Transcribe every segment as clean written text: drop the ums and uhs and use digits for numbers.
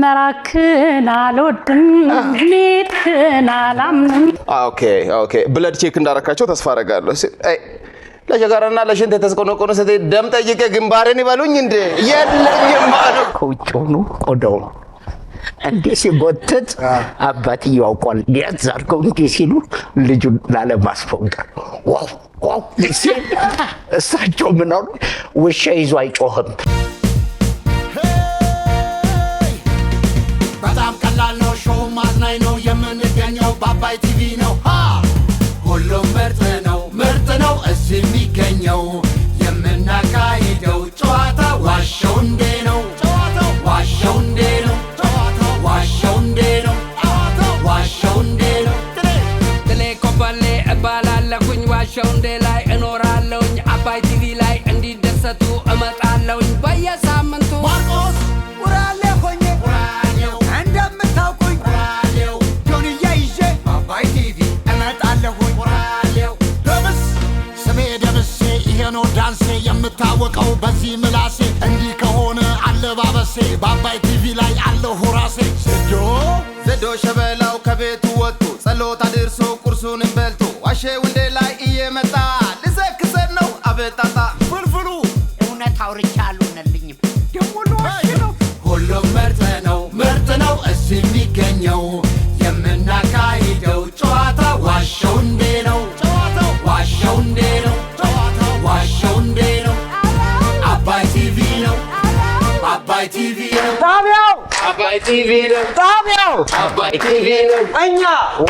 መራክን አልወድም ሜድክን አላምንም ኦኬ ብለድ ቼክ እንዳረካቸው ተስፋ አደርጋለሁ ለጀጋራና ለሽንት የተስቆነቆነ ሰተ ደም ጠይቄ ግንባሬን ይበሉኝ እንዴ የለኝም ባሉ ኮጮኑ ቆዳው እንዴ ሲጎተት አባትየው አውቋል ያዛርከው እንዴ ሲሉ ልጁን ላለማስፈንቀር ዋው እሳቸው ምን አሉ ውሻ ይዞ አይጮህም በጣም ቀላል ነው ሾው ማዝናኝ ነው የምንገኘው በአባይ ቲቪ ነው ሁሉም ምርጥ ነው እዚህ የሚገኘው የምናካሂደው ጨዋታ ዋሸው እንዴ ነው ዋሸው እንዴ ነው ዋሸው እንዴ ነው ዋሸው እንዴ ነው ትሌ ኮበሌ እባላለሁኝ ዋሸው እንዴ ላይ እኖራለሁኝ አባይ ቲቪ ላይ እንዲደሰቱ እመጣለሁኝ በየሳምንቱ ማርቆስ ውራሌ ሆኜ ውራሌው እንደምታውቁኝ ውራሌው ጆንያ ይዤ አባይ ቲቪ እመጣለሁኝ ውራሌው ደምስ ስሜ ደምሴ ይሄ ነው ዳንሴ የምታወቀው በዚህ ምላሴ እንዲህ ከሆነ አለባበሴ በአባይ ቲቪ ላይ አለሁ ራሴ ዘዶ ሸበላው ከቤቱ ወጡ ጸሎት አድርሶ ቁርሱንም በልቶ ዋሸው እንዴ ላይ እየመጣ ልዘክሰን ነው አበጣጣ ፍልፍሉ እውነት አውርቻለሁ ነልኝም ደሞ ነው ሁሉም ምርጥ ነው እዚህ የሚገኘው የምናካሂደው ጨዋታ ዋሸው እንዴ ነው ዋሸው እንዴ ነው ዋሸው እንዴ ነው አባይ ቲቪ ነው አባይ ቲቪ ነው ጣቢያው አባይ ቲቪ ነው ጣቢያው አባይ ቲቪ ነው እኛ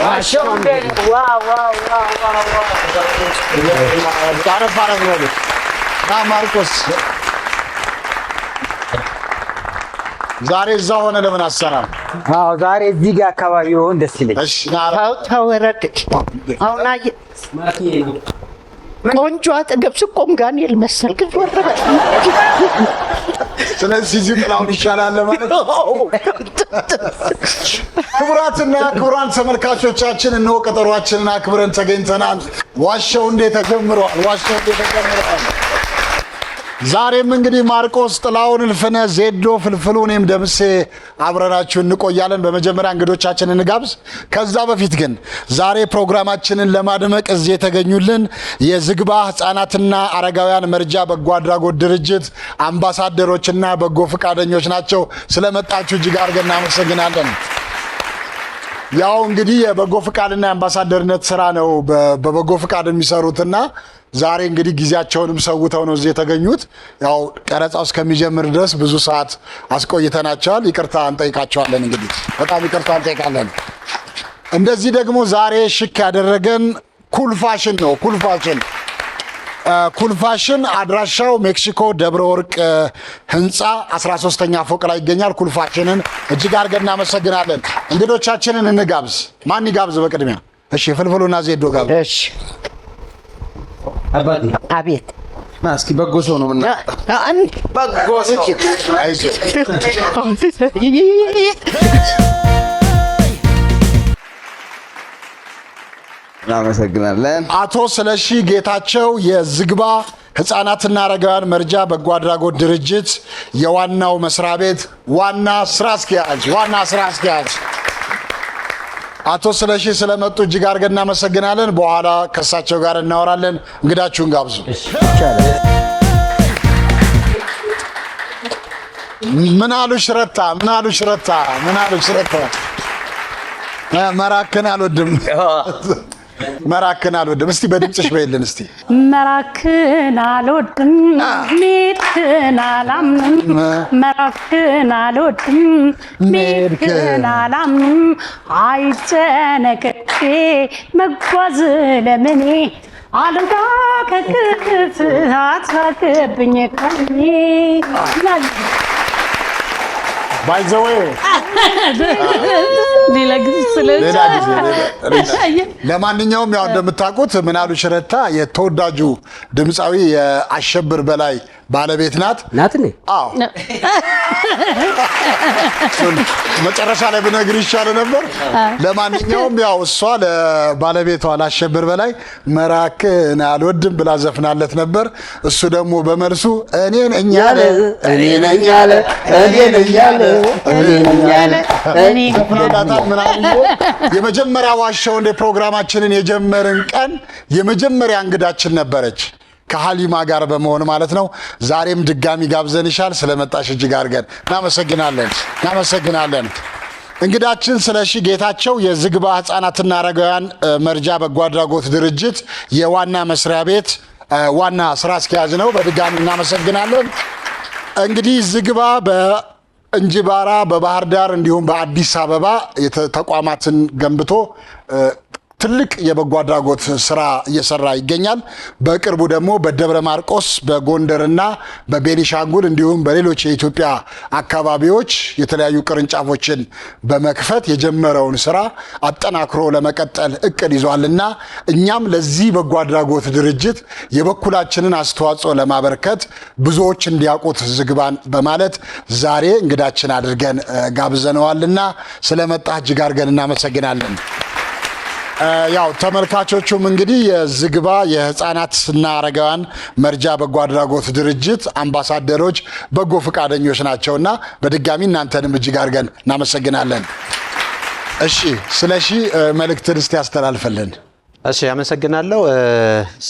ዋሸው እንዴ ዋው ታረፋረ ነው ማርቆስ ዛሬ እዛ ሆነ ለምን አሰራም ዛሬ እዚህ ጋር አካባቢ ሆን ደስ ይለኝ እሺ ታወረድ አሁን አየ ቆንጆ አጠገብ ስቆም ጋኔል መሰልክ ወረበ ስለዚህ እዚህ ጥላውን ይሻላል ማለት ነው ክቡራትና ክቡራን ተመልካቾቻችን እነሆ ቀጠሯችንን አክብረን ተገኝተናል ዋሸው እንዴ ተጀምሯል ዛሬም እንግዲህ ማርቆስ ጥላውን ልፈነ ዜዶ ፍልፍሉ እኔም ደምሴ አብረናችሁ እንቆያለን በመጀመሪያ እንግዶቻችንን እንጋብዝ ከዛ በፊት ግን ዛሬ ፕሮግራማችንን ለማድመቅ እዚህ የተገኙልን የዝግባ ህፃናትና አረጋውያን መርጃ በጎ አድራጎት ድርጅት አምባሳደሮችና በጎ ፍቃደኞች ናቸው ስለመጣችሁ እጅግ አድርገን እናመሰግናለን ያው እንግዲህ የበጎ ፍቃድና የአምባሳደርነት ስራ ነው በበጎ ፍቃድ የሚሰሩትና ዛሬ እንግዲህ ጊዜያቸውንም ሰውተው ነው እዚህ የተገኙት ያው ቀረጻው እስከሚጀምር ድረስ ብዙ ሰዓት አስቆይተናቸዋል ይቅርታ እንጠይቃቸዋለን እንግዲህ በጣም ይቅርታ እንጠይቃለን እንደዚህ ደግሞ ዛሬ ሽክ ያደረገን ኩል ፋሽን ነው ኩል ፋሽን አድራሻው ሜክሲኮ ደብረ ወርቅ ህንጻ 13ኛ ፎቅ ላይ ይገኛል ኩል ፋሽንን እጅግ አድርገን እናመሰግናለን እንግዶቻችንን እንጋብዝ ማን ይጋብዝ በቅድሚያ እሺ ፍልፍሉና ዜዶ ጋብዝ እሺ አቤት ማስኪ በጎ ሰው ነው እና በጎ ሰው አይዞህ እናመሰግናለን አቶ ስለሺ ጌታቸው የዝግባ ህፃናትና አረጋውያን መርጃ በጎ አድራጎት ድርጅት የዋናው መስሪያ ቤት ዋና ስራ አስኪያጅ አቶ ስለሺ ስለመጡ እጅግ አድርገን እናመሰግናለን በኋላ ከሳቸው ጋር እናወራለን እንግዳችሁን ጋብዙ ምን አሉ ሽረታ መራክን አልወድም እስቲ በድምጽሽ በይልን እስቲ መራክን አልወድም ሜድክን አላምንም መራክን አልወድም ሜድክን አላምንም አይጨነቅቄ መጓዝ ለምኔ አልጋ ከክፍ አትራቅብኝ ቀኝ By the way, ሌላ ጊዜ ለማንኛውም ያው እንደምታውቁት ምናሉ ሽረታ የተወዳጁ ድምጻዊ የአሸብር በላይ ባለቤት ናት እንዴ? አዎ መጨረሻ ላይ ብነግር ይሻል ነበር። ለማንኛውም ያው እሷ ለባለቤቷ ላሸብር በላይ መራክን አልወድም ብላ ዘፍናለት ነበር። እሱ ደግሞ በመልሱ እኔ ነኝ ያለ የመጀመሪያ ዋሻው እንደ ፕሮግራማችንን የጀመርን ቀን የመጀመሪያ እንግዳችን ነበረች ከሀሊማ ጋር በመሆን ማለት ነው። ዛሬም ድጋሚ ጋብዘንሻል። ስለመጣሽ እጅግ አድርገን እናመሰግናለን። እንግዳችን ስለሺ ጌታቸው የዝግባ ህፃናትና አረጋውያን መርጃ በጎ አድራጎት ድርጅት የዋና መስሪያ ቤት ዋና ስራ አስኪያጅ ነው። በድጋሚ እናመሰግናለን። እንግዲህ ዝግባ በእንጅባራ በባህር ዳር እንዲሁም በአዲስ አበባ ተቋማትን ገንብቶ ትልቅ የበጎ አድራጎት ስራ እየሰራ ይገኛል። በቅርቡ ደግሞ በደብረ ማርቆስ በጎንደርና በቤኒሻንጉል እንዲሁም በሌሎች የኢትዮጵያ አካባቢዎች የተለያዩ ቅርንጫፎችን በመክፈት የጀመረውን ስራ አጠናክሮ ለመቀጠል እቅድ ይዟልና እኛም ለዚህ በጎ አድራጎት ድርጅት የበኩላችንን አስተዋጽኦ ለማበርከት ብዙዎች እንዲያውቁት ዝግባን በማለት ዛሬ እንግዳችን አድርገን ጋብዘነዋልና ስለመጣ እጅግ አድርገን እናመሰግናለን። ያው ተመልካቾቹም እንግዲህ የዝግባ የህፃናትና አረጋውያን መርጃ በጎ አድራጎት ድርጅት አምባሳደሮች በጎ ፈቃደኞች ናቸውና በድጋሚ እናንተንም እጅግ አድርገን እናመሰግናለን። እሺ ስለሺ መልእክትን እስቲ ያስተላልፈልን። እሺ አመሰግናለሁ።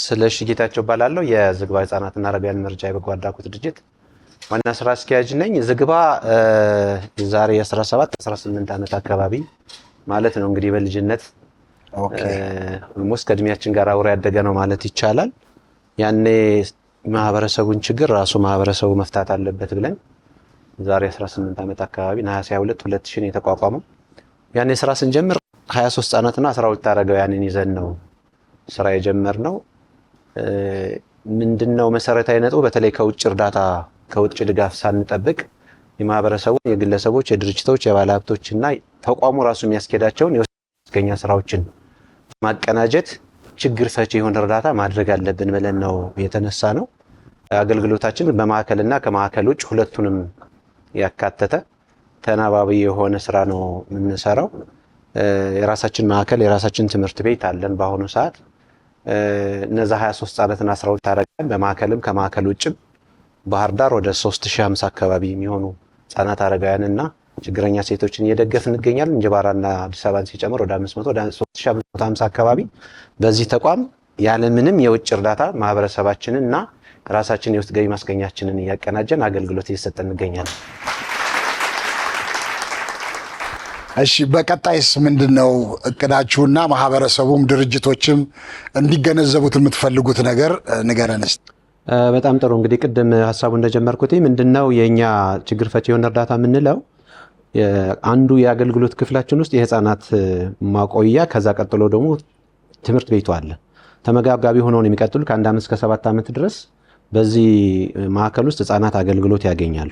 ስለሺ ጌታቸው እባላለሁ። የዝግባ ህፃናትና አረጋውያን መርጃ በጎ አድራጎት ድርጅት ዋና ስራ አስኪያጅ ነኝ። ዝግባ ዛሬ 17-18 ዓመት አካባቢ ማለት ነው እንግዲህ በልጅነት ኦልሞስት ከእድሜያችን ጋር አብሮ ያደገ ነው ማለት ይቻላል። ያኔ ማህበረሰቡን ችግር ራሱ ማህበረሰቡ መፍታት አለበት ብለን ዛሬ 18 ዓመት አካባቢ ነሐሴ 22 2000 የተቋቋመው ያኔ ስራ ስንጀምር 23 ህፃናትና 12 አረጋውያንን ይዘን ነው ስራ የጀመርነው። ምንድነው መሰረታዊ ነጥቡ በተለይ ከውጭ እርዳታ ከውጭ ድጋፍ ሳንጠብቅ የማህበረሰቡ የግለሰቦች የድርጅቶች የባለሀብቶችና ተቋሙ ራሱ የሚያስኬዳቸውን የወስገኛ ስራዎችን ማቀናጀት ችግር ፈቺ የሆነ እርዳታ ማድረግ አለብን ብለን ነው የተነሳ ነው። አገልግሎታችን በማዕከልና ከማዕከል ውጭ ሁለቱንም ያካተተ ተናባቢ የሆነ ስራ ነው የምንሰራው። የራሳችን ማዕከል የራሳችን ትምህርት ቤት አለን። በአሁኑ ሰዓት እነዛ 23 ህፃናትና 12 አረጋውያን በማዕከልም ከማዕከል ውጭም ባህር ዳር ወደ 3050 አካባቢ የሚሆኑ ህፃናት አረጋውያንና ችግረኛ ሴቶችን እየደገፍን እንገኛለን። እንጅባራና አዲስ አበባን ሲጨምር ወደ 500 ወደ 3550 አካባቢ በዚህ ተቋም ያለምንም የውጭ እርዳታ ማህበረሰባችንንና ራሳችን የውስጥ ገቢ ማስገኛችንን እያቀናጀን አገልግሎት እየሰጠን እንገኛለን። እሺ በቀጣይስ ምንድነው እቅዳችሁና ማህበረሰቡም ድርጅቶችም እንዲገነዘቡት የምትፈልጉት ነገር ንገረን እስቲ። በጣም ጥሩ። እንግዲህ ቅድም ሐሳቡ እንደጀመርኩት ምንድነው የኛ ችግር ፈቺ የሆነ እርዳታ የምንለው አንዱ የአገልግሎት ክፍላችን ውስጥ የህፃናት ማቆያ ከዛ ቀጥሎ ደግሞ ትምህርት ቤቱ አለ። ተመጋጋቢ ሆነው የሚቀጥሉ ከ1 ዓመት እስከ 7 ዓመት ድረስ በዚህ ማዕከል ውስጥ ህፃናት አገልግሎት ያገኛሉ።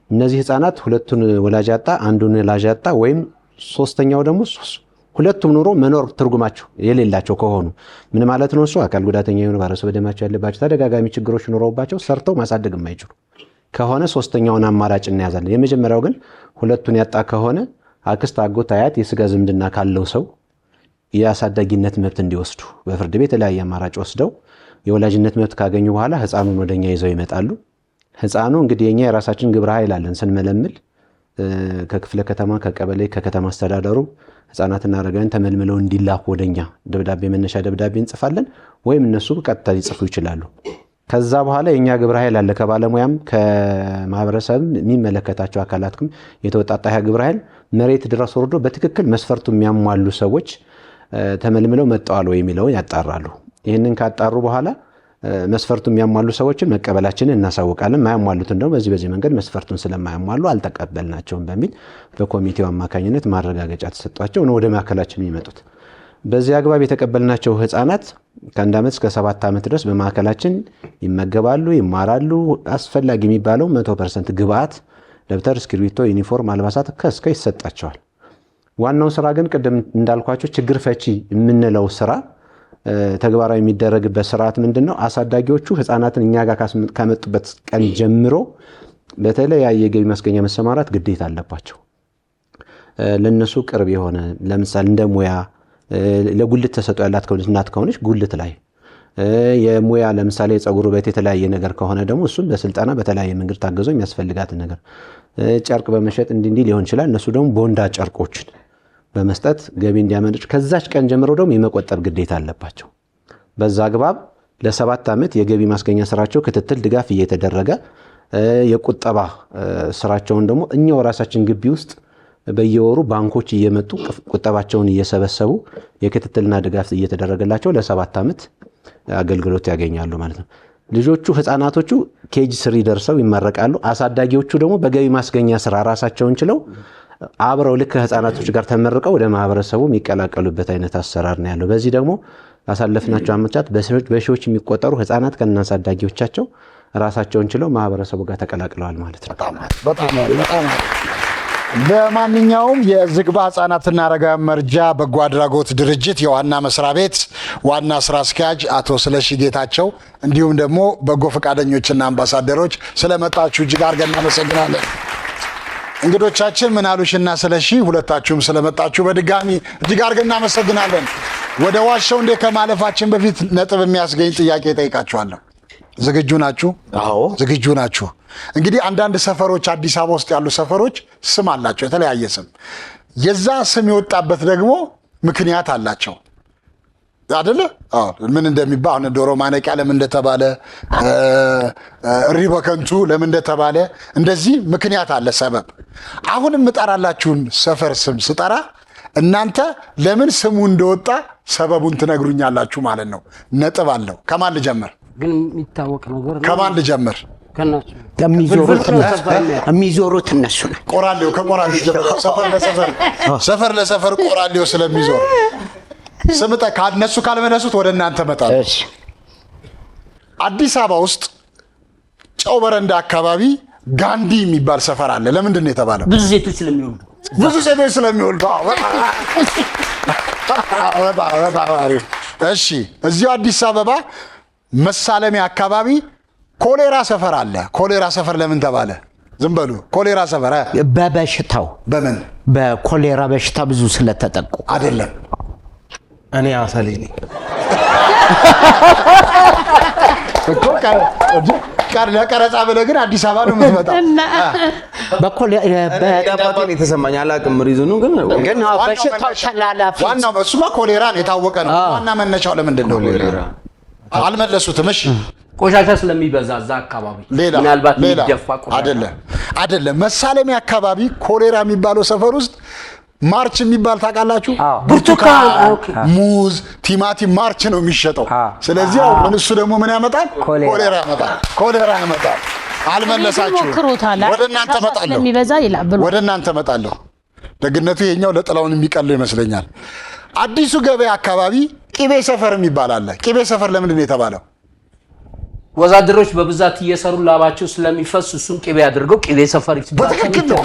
እነዚህ ህፃናት ሁለቱን ወላጅ ያጣ አንዱን ወላጅ ያጣ ወይም ሶስተኛው ደግሞ ሁለቱም ኑሮ መኖር ትርጉማቸው የሌላቸው ከሆኑ ምን ማለት ነው? እሱ አካል ጉዳተኛ የሆኑ ባረሰብ ደማቸው ያለባቸው ተደጋጋሚ ችግሮች ኖረውባቸው ሰርተው ማሳደግ የማይችሉ ከሆነ ሶስተኛውን አማራጭ እናያዛለን። የመጀመሪያው ግን ሁለቱን ያጣ ከሆነ አክስት፣ አጎት፣ አያት የስጋ ዝምድና ካለው ሰው የአሳዳጊነት መብት እንዲወስዱ በፍርድ ቤት የተለያየ አማራጭ ወስደው የወላጅነት መብት ካገኙ በኋላ ህፃኑን ወደኛ ይዘው ይመጣሉ። ህፃኑ እንግዲህ የኛ የራሳችን ግብረ ኃይል አለን ስንመለምል ከክፍለ ከተማ ከቀበሌ ከከተማ አስተዳደሩ ህፃናትና አረጋውያን ተመልምለው እንዲላኩ ወደኛ ደብዳቤ መነሻ ደብዳቤ እንጽፋለን ወይም እነሱ ቀጥታ ሊጽፉ ይችላሉ። ከዛ በኋላ የኛ ግብረ ኃይል አለ ከባለሙያም ከማህበረሰብ የሚመለከታቸው አካላትም የተወጣጣ ግብረ ኃይል መሬት ድረስ ወርዶ በትክክል መስፈርቱ የሚያሟሉ ሰዎች ተመልምለው መጣዋል ወይ የሚለውን ያጣራሉ። ይህንን ካጣሩ በኋላ መስፈርቱ የሚያሟሉ ሰዎችን መቀበላችንን እናሳውቃለን። ማያሟሉትን ደግሞ በዚህ መንገድ መስፈርቱን ስለማያሟሉ አልተቀበልናቸውም በሚል በኮሚቴው አማካኝነት ማረጋገጫ ተሰጥቷቸው ነው ወደ ማዕከላችን የሚመጡት። በዚህ አግባብ የተቀበልናቸው ህፃናት ከ1 ዓመት እስከ 7 ዓመት ድረስ በማዕከላችን ይመገባሉ፣ ይማራሉ። አስፈላጊ የሚባለው 100% ግብአት ደብተር፣ እስክሪብቶ፣ ዩኒፎርም፣ አልባሳት ከእስከ ይሰጣቸዋል። ዋናው ስራ ግን ቅድም እንዳልኳቸው ችግር ፈቺ የምንለው ስራ ተግባራዊ የሚደረግበት ስርዓት ምንድነው? አሳዳጊዎቹ ህፃናትን እኛ ጋር ካመጡበት ቀን ጀምሮ በተለያየ ገቢ ማስገኛ መሰማራት ግዴታ አለባቸው። ለነሱ ቅርብ የሆነ ለምሳሌ እንደ ሙያ ለጉልት ተሰጥቶ ያላት እናት ከሆነች ጉልት ላይ የሙያ ለምሳሌ የፀጉር ቤት የተለያየ ነገር ከሆነ ደግሞ እሱን በስልጠና በተለያየ መንገድ ታገዞ የሚያስፈልጋት ነገር ጨርቅ በመሸጥ እንዲህ ሊሆን ይችላል። እነሱ ደግሞ ቦንዳ ጨርቆችን በመስጠት ገቢ እንዲያመነጭ ከዛች ቀን ጀምሮ ደግሞ የመቆጠብ ግዴታ አለባቸው። በዛ አግባብ ለ7 ዓመት የገቢ ማስገኛ ስራቸው ክትትል ድጋፍ እየተደረገ የቁጠባ ስራቸውን ደግሞ እኛው ራሳችን ግቢ ውስጥ በየወሩ ባንኮች እየመጡ ቁጠባቸውን እየሰበሰቡ የክትትልና ድጋፍ እየተደረገላቸው ለ7 ዓመት አገልግሎት ያገኛሉ ማለት ነው። ልጆቹ ህፃናቶቹ ኬጂ 3 ደርሰው ይመረቃሉ። አሳዳጊዎቹ ደግሞ በገቢ ማስገኛ ስራ ራሳቸውን ችለው አብረው ልክ ህፃናቶች ጋር ተመርቀው ወደ ማህበረሰቡ የሚቀላቀሉበት አይነት አሰራር ነው ያለው። በዚህ ደግሞ አሳለፍናቸው አመታት በሺዎች የሚቆጠሩ ህፃናት ከና አሳዳጊዎቻቸው ራሳቸውን ችለው ማህበረሰቡ ጋር ተቀላቅለዋል ማለት ነው። በጣም ለማንኛውም የዝግባ ህጻናትና አረጋውያን መርጃ በጎ አድራጎት ድርጅት የዋና መስሪያ ቤት ዋና ስራ አስኪያጅ አቶ ስለሺ ጌታቸው እንዲሁም ደግሞ በጎ ፈቃደኞችና አምባሳደሮች ስለመጣችሁ እጅግ አድርገን እናመሰግናለን። እንግዶቻችን ምናሉሽና ስለሺ ሁለታችሁም ስለመጣችሁ በድጋሚ እጅግ አድርገን እናመሰግናለን። ወደ ዋሻው እንደ ከማለፋችን በፊት ነጥብ የሚያስገኝ ጥያቄ ጠይቃችኋለሁ። ዝግጁ ናችሁ? አዎ ዝግጁ ናችሁ? እንግዲህ አንዳንድ ሰፈሮች አዲስ አበባ ውስጥ ያሉ ሰፈሮች ስም አላቸው፣ የተለያየ ስም። የዛ ስም የወጣበት ደግሞ ምክንያት አላቸው አይደለ? አዎ ምን እንደሚባል አሁን ዶሮ ማነቂያ ለምን እንደተባለ እሪ በከንቱ ለምን እንደተባለ እንደዚህ ምክንያት አለ፣ ሰበብ። አሁን የምጠራላችሁን ሰፈር ስም ስጠራ እናንተ ለምን ስሙ እንደወጣ ሰበቡን ትነግሩኛላችሁ ማለት ነው። ነጥብ አለው። ከማን ልጀምር? ግን የሚታወቅ ነገር ከማን ልጀምር? ከናቸው የሚዞሩት እነሱ ነው። ቆራሌው ከቆራሌው ሰፈር ለሰፈር ቆራሌው ስለሚዞር ስምጠ ካነሱ ካልመለሱት ወደ እናንተ መጣለሁ። አዲስ አበባ ውስጥ ጨው በረንዳ አካባቢ ጋንዲ የሚባል ሰፈር አለ። ለምንድን ነው የተባለው? ብዙ ሴቶች ስለሚወልዱ እሺ፣ እዚሁ አዲስ አበባ መሳለሚያ አካባቢ ኮሌራ ሰፈር አለ። ኮሌራ ሰፈር ለምን ተባለ? ዝም በሉ። ኮሌራ ሰፈር በበሽታው በምን በኮሌራ በሽታ ብዙ ስለተጠቁ አይደለም። እኔ አሰሌ ነኝ እኮ ለቀረጻ ብለህ ግን አዲስ አበባ ነው የምትመጣው። በጣም የተሰማኝ አላውቅም ሪዝኑ ግን በሽታው ተላላፊ ዋናው እሱማ ኮሌራ ነው፣ የታወቀ ነው። ዋና መነሻው ለምንድን ነው ኮሌራ? አልመለሱትም። እሺ ቆሻሻ ስለሚበዛ እዛ አካባቢ ሌላ ምናልባት ሊደፋ ቆሻሻ አይደለም። መሳለሚያ አካባቢ ኮሌራ የሚባለው ሰፈር ውስጥ ማርች የሚባል ታውቃላችሁ? ብርቱካን፣ ሙዝ፣ ቲማቲም ማርች ነው የሚሸጠው። ስለዚህ አሁን እሱ ደግሞ ምን ያመጣል? ኮሌራ ያመጣል። ኮሌራ ያመጣል። አልመለሳችሁ። ወደ እናንተ መጣለሁ። ወደ እናንተ መጣለሁ። ደግነቱ ይሄኛው ለጥላውን የሚቀለው ይመስለኛል። አዲሱ ገበያ አካባቢ ቂቤ ሰፈር የሚባል አለ። ቂቤ ሰፈር ለምንድን ነው የተባለው? ወዛደሮች በብዛት እየሰሩ ላባቸው ስለሚፈስ እሱን ቂቤ አድርገው ቂቤ ሰፈር ይባላል። በትክክል ነው።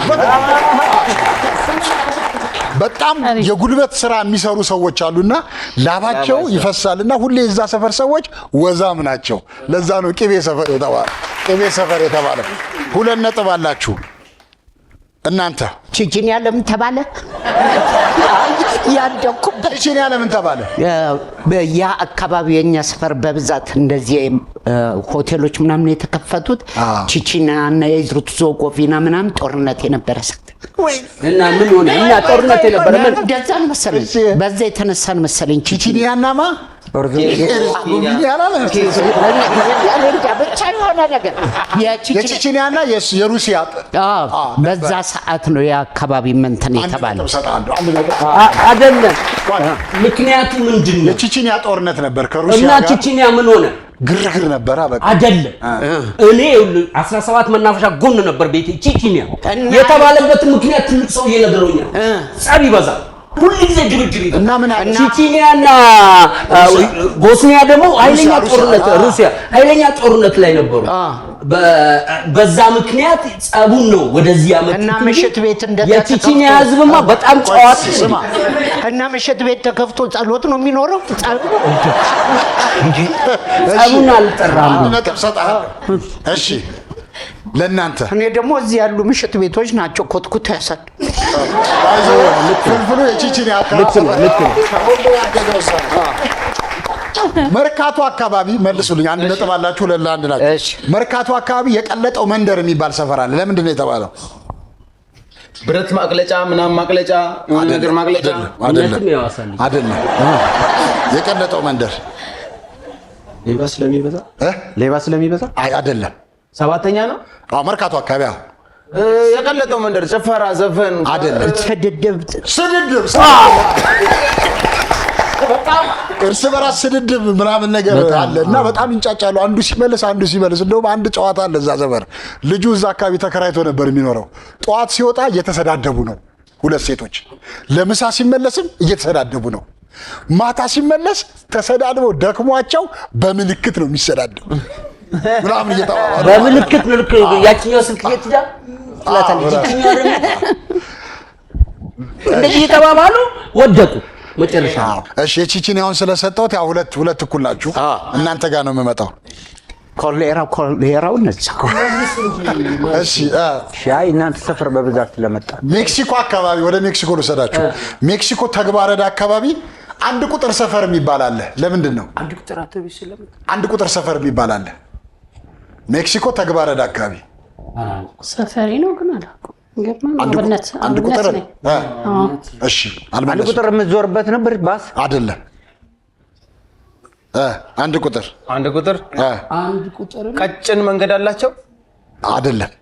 በጣም የጉልበት ስራ የሚሰሩ ሰዎች አሉና ላባቸው ይፈሳልና ሁሌ እዛ ሰፈር ሰዎች ወዛም ናቸው። ለዛ ነው ቂቤ ሰፈር የተባለው። ቂቤ ሰፈር የተባለ 2 ነጥብ አላችሁ እናንተ። ቺቺኒያ ለምን ተባለ? ያደኩበት ቺቺኒያ ለምን ተባለ? ያ አካባቢ የኛ ሰፈር በብዛት እንደዚህ ሆቴሎች ምናምን የተከፈቱት ቺቺኒያ እና የዝሩት ዞጎቪና ምናምን ጦርነት የነበረ ሰዓት እና ምን ሆነ? እና ጦርነት የነበረ ምን እንደዛን መሰለኝ። በዛ የተነሳን መሰለኝ ቺቺኒያናማ የቼቼንያና የሩሲያ በዛ ሰዓት ነው የአካባቢ መንተን የተባለው አይደለም። ምክንያቱ ምንድን ነው? የቼቼንያ ጦርነት ነበር ከሩሲያ እና ቼቼንያ ምን ሆነ? ግርግር ነበር። በቃ አይደለም። እኔ 17 መናፈሻ ጎን ነበር ቤቴ። ቼቼንያ የተባለበት ምክንያት ትልቅ ሰው እየነገረኛል። ጸብ ይበዛል። ሁልጊዜ ድብድብ ይላል እና ምን ቼቼኒያና ቦስኒያ ደግሞ ኃይለኛ ጦርነት ሩሲያ ኃይለኛ ጦርነት ላይ ነበሩ። በዛ ምክንያት ጸቡን ነው ወደዚህ ያመጡት እና ምሽት ቤት የቼቼኒያ ህዝብማ በጣም ጨዋታ እና ምሽት ቤት ተከፍቶ ጸሎት ነው የሚኖረው። ጸቡን አልጠራም። ነጥብ ሰጣለሁ። እሺ ለእናንተ እኔ ደግሞ እዚህ ያሉ ምሽት ቤቶች ናቸው ኮትኩት ያሳድ ፍልፍሉ የቼቼኒያ መርካቶ አካባቢ መልሱልኝ። አንድ ነጥብ አላችሁ፣ ለአንድ ናችሁ። መርካቶ አካባቢ የቀለጠው መንደር የሚባል ሰፈር አለ። ለምንድን ነው የተባለው? ብረት ማቅለጫ ምናምን ማቅለጫ ነገር ማቅለጫ አይደለም። የቀለጠው መንደር ሌባ ስለሚበዛ አይደለም። ሰባተኛ ነው። መርካቶ አካባቢ የቀለጠው መንደር ጭፈራ፣ ዘፈን አይደለም። ስድድብ እርስ በራስ ስድድብ ምናምን ነገር አለ እና በጣም ይንጫጫሉ። አንዱ ሲመልስ እንደውም አንድ ጨዋታ አለ እዛ ዘበር ልጁ እዛ አካባቢ ተከራይቶ ነበር የሚኖረው። ጠዋት ሲወጣ እየተሰዳደቡ ነው ሁለት ሴቶች፣ ለምሳ ሲመለስም እየተሰዳደቡ ነው። ማታ ሲመለስ ተሰዳድበው ደክሟቸው በምልክት ነው የሚሰዳደቡ ምናምን እየተባባሉ በምልክት ልክ ያቺኛው ስልክ እየተዳ ለታልጂኛው ደግሞ እንደዚህ እየተባባሉ ወደቁ መጨረሻ። እሺ የቼቼኒያውን ስለሰጠሁት ያው ሁለት እኩል ናችሁ። እናንተ ጋር ነው የምመጣው። ኮሌራው ነፃ። እሺ ሻይ እናንተ ሰፈር በብዛት ለመጣ ሜክሲኮ አካባቢ ወደ ሜክሲኮ ልሰዳችሁ። ሜክሲኮ ተግባረዳ አካባቢ አንድ ቁጥር ሰፈር የሚባል አለ። ለምንድን ነው አንድ ቁጥር ሰፈር የሚባል አለ? ሜክሲኮ ተግባረዳ አካባቢ ሰፈሪ ነው ግን አላውቅም። አንድ ቁጥር እሺ፣ አንድ ቁጥር የምትዞርበት ነበር ባስ አይደለም። አንድ ቁጥር ቀጭን መንገድ አላቸው አይደለም።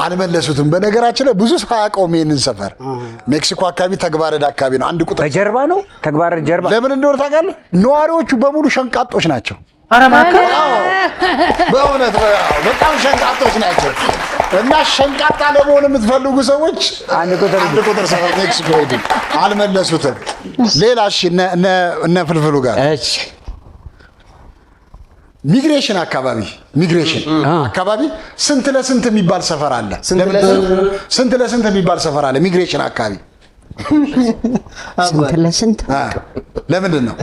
አልመለሱትም። በነገራችን ላይ ብዙ ሰው አያውቀውም ይሄንን ሰፈር። ሜክሲኮ አካባቢ ተግባረዳ አካባቢ ነው። አንድ ቁጥር በጀርባ ነው ተግባረዳ ጀርባ። ለምን እንደሆነ ታውቃለህ? ነዋሪዎቹ በሙሉ ሸንቃጦች ናቸው። በእውነት በጣም ሸንቃጦች ናቸው። እና ሸንቃጣ ለመሆን የምትፈልጉ ሰዎች አንድ ቁጥር ሰፈር ሜክሲኮ ሄዱ። አልመለሱትም። ሌላ እሺ፣ እነ ፍልፍሉ ጋር ሚግሬሽን አካባቢ ስንት ለስንት የሚባል ሰፈር አለ። ስንት ለስንት የሚባል ሰፈር አለ ሚግሬሽን አካባቢ። ስንት ለስንት ለምንድን ነው?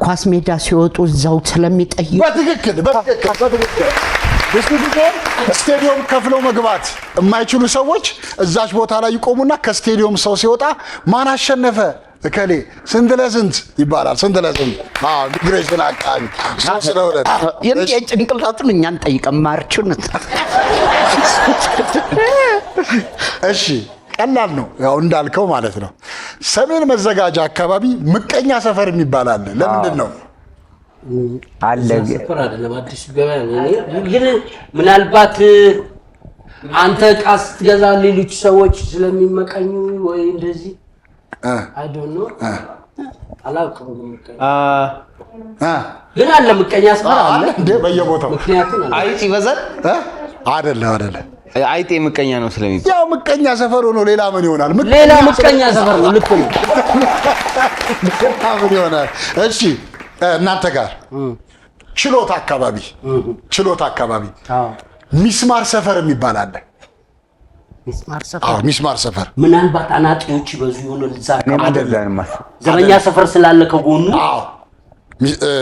ኳስ ሜዳ ሲወጡ እዛው ስለሚጠይቁ። በትክክል ብዙ ጊዜ ስቴዲየም ከፍለው መግባት የማይችሉ ሰዎች እዛች ቦታ ላይ ይቆሙና ከስቴዲየም ሰው ሲወጣ ማን አሸነፈ እከሌ ስንት ለስንት ይባላል። ስንት ለስንት ሚግሬሽን አካባቢ ስለሁለት የጭንቅላቱን እኛን ጠይቀን ማርቹን። እሺ ቀላል ነው ያው እንዳልከው ማለት ነው። ሰሜን መዘጋጃ አካባቢ ምቀኛ ሰፈር የሚባል አለ። ለምንድን ነው አለ? ሰፈር አይደለም አዲስ ገበያ ነው። ግን ምናልባት አንተ ዕቃ ስትገዛ ሌሎች ሰዎች ስለሚመቀኙ ወይ እንደዚህ አይ ዶንት ኖ አላውቅም። ግን አለ ምቀኛ ሰፈር አለ እንደ በየቦታው። ምክንያቱም አይጥ ይበዛል አይደለ? አይጤ ምቀኛ ነው ስለሚባል ያው ምቀኛ ሰፈር ሆኖ ሌላ ምን ይሆናል? ሌላ ምቀኛ ሰፈር ነው። ልክ ነው። ምን ይሆናል? እሺ እናንተ ጋር ችሎታ አካባቢ ሚስማር ሰፈር የሚባል አለ። ሚስማር ሰፈር ምናልባት አናጢዎች በዙ ይሆን ልዛ አይደለም። ዘበኛ ሰፈር ስላለ ከጎኑ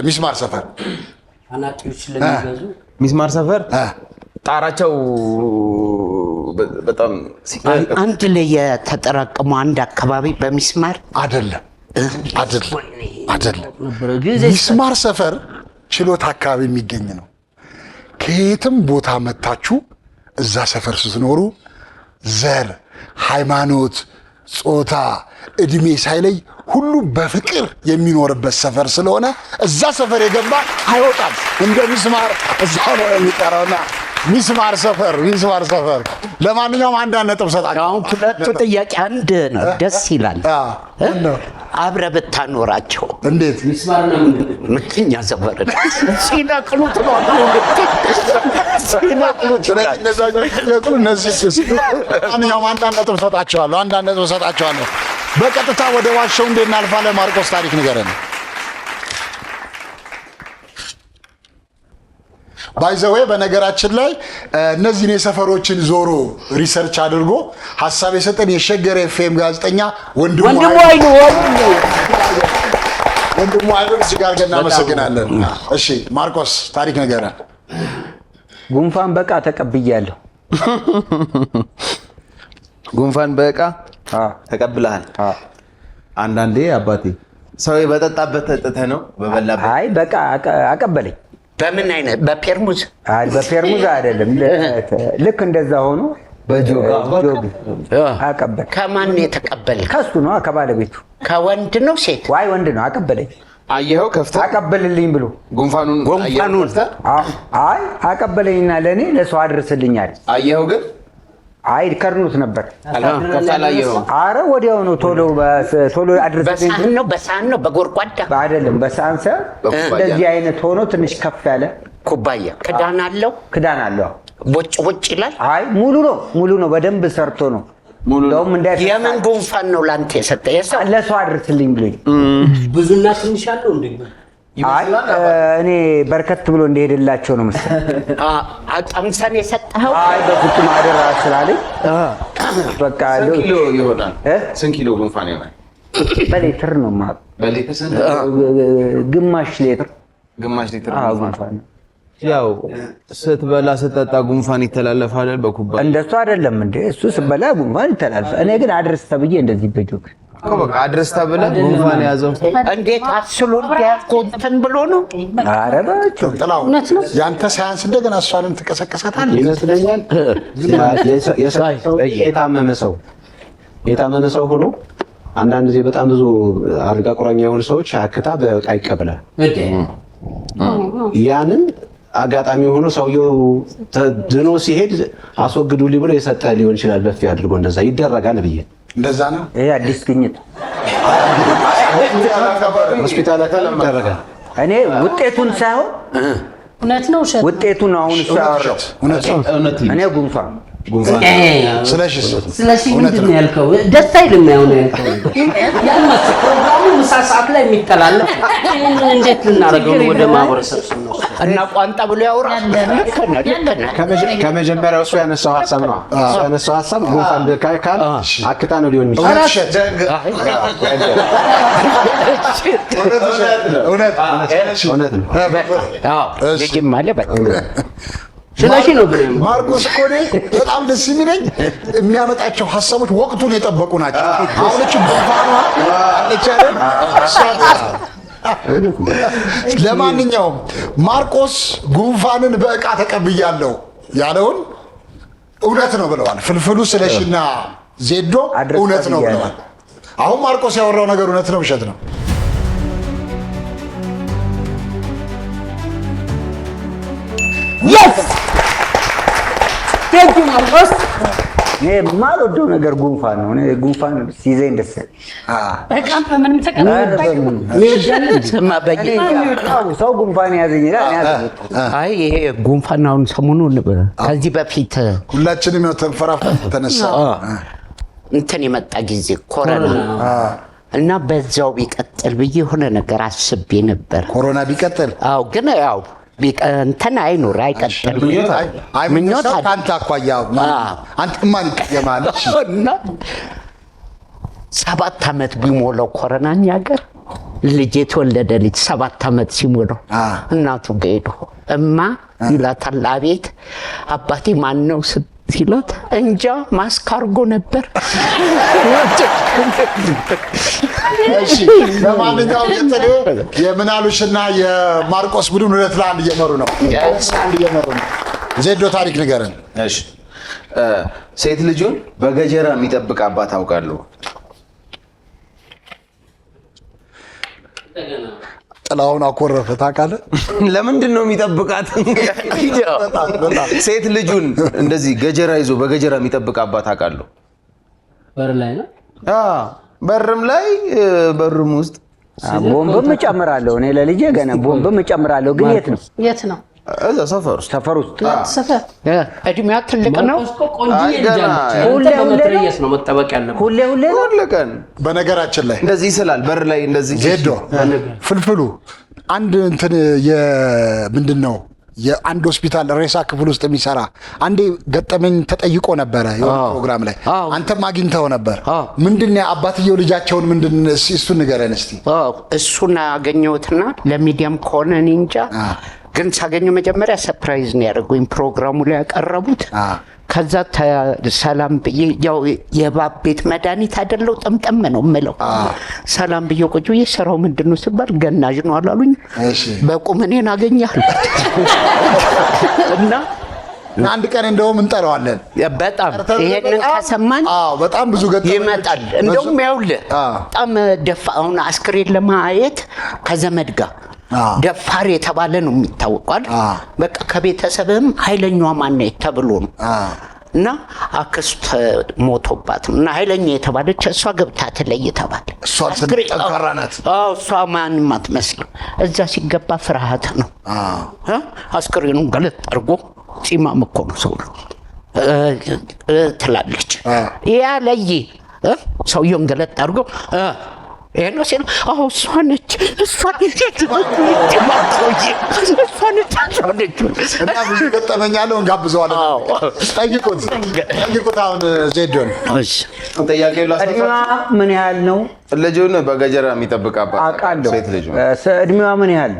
ሚስማር ሰፈር አናጢዎች ስለሚበዙ ሚስማር ሰፈር ጣራቸው በጣም አንድ ላይ የተጠራቀሙ አንድ አካባቢ በሚስማር አይደለም። ሚስማር ሰፈር ችሎታ አካባቢ የሚገኝ ነው። ከየትም ቦታ መታችሁ እዛ ሰፈር ስትኖሩ ዘር፣ ሃይማኖት፣ ጾታ፣ እድሜ ሳይለይ ሁሉ በፍቅር የሚኖርበት ሰፈር ስለሆነ እዛ ሰፈር የገባ አይወጣም። እንደ ሚስማር እዛ ነው የሚቀረውና ሚስማር ሰፈር። ለማንኛውም አንዳንድ ነጥብ ሰጣቸው። አሁን ሁለቱ ጥያቄ አንድ ነው። ደስ ይላል። አብረህ ብታኖራቸው እንዴት ሚስማር ነው ምቀኛ ሰፈር ሲነቅሉት ነው። ማንኛውም አንዳንድ ነጥብ ሰጣቸዋለሁ። በቀጥታ ወደ ዋሻው እንዴት እናልፋለን? ማርቆስ ታሪክ ንገረን። ባይዘዌ በነገራችን ላይ እነዚህን የሰፈሮችን ዞሮ ሪሰርች አድርጎ ሐሳብ የሰጠን የሸገር ኤፍኤም ጋዜጠኛ ወንድሙ አይሉ እዚህ ጋር ገና እናመሰግናለን። እሺ ማርቆስ ታሪክ ንገረን። ጉንፋን በቃ ተቀብያለሁ። ጉንፋን በቃ ተቀብለሃል? አንዳንዴ አባቴ ሰው በጠጣበት ጠጥተህ ነው በበላበት? አይ በቃ አቀበለኝ። በምን አይነት በፔርሙዝ? አይ በፔርሙዝ አይደለም፣ ልክ እንደዛ ሆኖ በጆግ አቀበለ። ከማን የተቀበለ? ከሱ ነው፣ ከባለቤቱ። ከወንድ ነው ሴት? ዋይ ወንድ ነው። አቀበለኝ። አየኸው? ከፍተህ አቀበልልኝ ብሎ ጉንፋኑን አይ አቀበለኝና ለኔ ለሰው አድርስልኛል። አየኸው? ግን አይ ከርኑት ነበር። አላየኸውም? አረ ወዲያው ነው ቶሎ አድርስልኝ። በሳህን ነው በጎርጓዳ አይደለም፣ በሳህን እንደዚህ አይነት ሆኖ ትንሽ ከፍ ያለ ኩባያ ክዳን አለው። ክዳን አለው። ቦጭ ይላል። አይ ሙሉ ነው። በደንብ ሰርቶ ነው። ደውም እንዳይፈሳ። የምን ጉንፋን ነው ላንተ የሰጠ? ለሰው አድርስልኝ ብሎኝ። ብዙና ትንሽ አለው እንዴ? አይ እኔ በርከት ብሎ እንደሄደላቸው ነው መሰለኝ። አጣምሰን የሰጠኸው? አይ በፍጹም አደራ ስላለኝ በቃ ስንት ኪሎ ይሆናል? ስንት ኪሎ ጉንፋን ይሆናል? በሌትር ነው ማለት። በሌትር ስንት? ግማሽ ሌትር። ግማሽ ሊትር ጉንፋን። ያው ስትበላ ስትጠጣ ጉንፋን ይተላለፋል በኩባያ? እንደሱ አይደለም እንዴ? እሱ ስትበላ ጉንፋን ይተላለፋል። እኔ ግን አድርስ ተብዬ እንደዚህ በጆክ እኮ በቃ አድርስ ተብለህ ጉንፋን ያዘው። እንዴት አስሎ እንትን ብሎ ነው? ኧረ በቸው ጥላው ያንተ ሳያንስ እንደገና እሷንም ትቀሰቀሳታለህ ይመስለኛል። የታመመ ሰው ሆኖ አንዳንድ ጊዜ በጣም ብዙ አልጋ ቁራኛ የሆኑ ሰዎች አክታ በቃ ይቀበላል። ያንን አጋጣሚ ሆኖ ሰውየው ድኖ ሲሄድ አስወግዱልኝ ብሎ የሰጠ ሊሆን ይችላል። በፊ አድርጎ እንደዛ ይደረጋል ብዬ እንደዛ ነው። ይሄ አዲስ ግኝት ሆስፒታል ይደረጋል። እኔ ውጤቱን ሳይሆን እውነት ነው ውሸት? ውጤቱን አሁን እሱ ያወራው እውነት እኔ ጉንፋን ስለዚህ ምንድን ነው ያልከው? ደስ አይልም ያው ነው ያልከው። ያልመስ ፕሮግራሙ ምሳ ሰዓት ላይ የሚተላለፍ እንዴት ልናደርገው ነው? ወደ ማህበረሰብ እና ቋንጣ ብሎ ያወራል። ከመጀመሪያው እሱ ያነሳው ሀሳብ ነው። እሱ ያነሳው ሀሳብ ጉንፋን ካል አክታ ነው ሊሆን ይችላል። እውነት ነው። ልጅም አለ በቃ ስለዚህ ነው ብለህ ማርቆስ እኮ እኔ በጣም ደስ የሚለኝ የሚያመጣቸው ሀሳቦች ወቅቱን የጠበቁ ናቸው። አሁን እቺ ጉንፋኗ አለች አይደል? ለማንኛውም ማርቆስ ጉንፋንን በእቃ ተቀብያለሁ ያለውን እውነት ነው ብለዋል። ፍልፍሉ ስለሽና ዜዶ እውነት ነው ብለዋል። አሁን ማርቆስ ያወራው ነገር እውነት ነው ውሸት ነው? Yes! Thank you, Marcos. እኔ የማልወደው ነገር ጉንፋን ነው። እኔ ጉንፋን ሲይዘኝ ደስ በቃ ምንም ሰው ጉንፋን ያዘኝ ይላል። አይ ይሄ ጉንፋን አሁን ሰሞኑን ከዚህ በፊት ሁላችንም ነው ተንፈራፈን ተነሳ እንትን የመጣ ጊዜ ኮሮና እና በዛው ቢቀጥል ብዬ የሆነ ነገር አስቤ ነበር። ኮሮና ቢቀጥል? አዎ ግን ያው እንትን አይኖር አይቀጥል ምኞት አንተ አኳያ አንተ ማን ይቀየማለች? 7 ዓመት ቢሞላው ኮሮናን ያገር ልጅ የተወለደ ልጅ 7 ዓመት ሲሞላው እናቱ ጋር ሄዶ እማ ይላታል። አቤት አባቴ ማን ነው ሲላት እንጃ ማስክ አድርጎ ነበር። እሺ ለማንኛውም የምናሉሽና የማርቆስ ቡድን 2-1 እየመሩ ነው። ዜዶ ታሪክ ንገረን። እሺ ሴት ልጁን በገጀራ የሚጠብቅ አባት አውቃለሁ። ጥላውን አኮረፈ ታውቃለህ? ለምንድን ነው የሚጠብቃት? ሴት ልጁን እንደዚህ ገጀራ ይዞ በገጀራ የሚጠብቅ አባት አውቃለሁ። በር ላይ ነው? በርም ላይ በርም ውስጥ ቦምብም እጨምራለሁ። እኔ ለልጄ ገና ቦምብም እጨምራለሁ። ግን የት ነው? እዛ ሰፈር ውስጥ ሰፈር እድሜዋ ትልቅ ነው። ቆንጆዬ ልጅ አለች። በመትረየስ ነው መጠበቅ ያለበት። ሁሌ ቀን በነገራችን ላይ እንደዚህ ይስላል በር ላይ እንደዚህ ዜዶ ፍልፍሉ አንድ እንትን ምንድን ነው የአንድ ሆስፒታል ሬሳ ክፍል ውስጥ የሚሰራ አንዴ ገጠመኝ ተጠይቆ ነበረ የሆነ ፕሮግራም ላይ አንተም አግኝተው ነበር። ምንድን ነው አባትየው ልጃቸውን ምንድን እሱን ንገረን እስቲ። እሱን አገኘሁትና ለሚዲያም ከሆነ እኔ እንጃ፣ ግን ሳገኘው መጀመሪያ ሰርፕራይዝ ነው ያደረጉኝ ፕሮግራሙ ላይ ያቀረቡት። ከዛ ሰላም ብዬ ያው የባብ ቤት መድኃኒት አይደለው ጠምጠም ነው የምለው። ሰላም ብዬ ቁጭ ብዬ ስራው ምንድን ነው ስባል ገናዥ ነው አላሉኝ። በቁም እኔን አገኛለሁ እና አንድ ቀን እንደውም እንጠራዋለን። በጣም ይሄንን ከሰማን በጣም ብዙ ይመጣል። እንደውም ያውልህ በጣም አሁን አስክሬን ለማየት ከዘመድ ጋር ደፋር የተባለ ነው የሚታወቃል። በቃ ከቤተሰብም ኃይለኛዋ ማነች ተብሎ ነው እና አክስት ሞቶባት እና ኃይለኛ የተባለች እሷ ገብታ ተለይ ተባለ። እሷ ጠንካራ ናት። እሷ ማንም አትመስልም። እዛ ሲገባ ፍርሃት ነው። አስክሬኑን ገለጥ አድርጎ ፂማም እኮ ነው ሰው ትላለች። ያ ለይ ሰውየውን ገለጥ አድርጎ ይሄ ነው ሲል እሷ ነች እና ብዙ ገጠመኝ አለው። እንጋብዘዋለን። ጠይቁት አሁን ዜዶን ጥያቄው እድሜዋ ምን ያህል ነው? ልጁን በገጀራ የሚጠብቃባት አውቃለሁ። ሴት ልጅ እድሜዋ ምን ያህል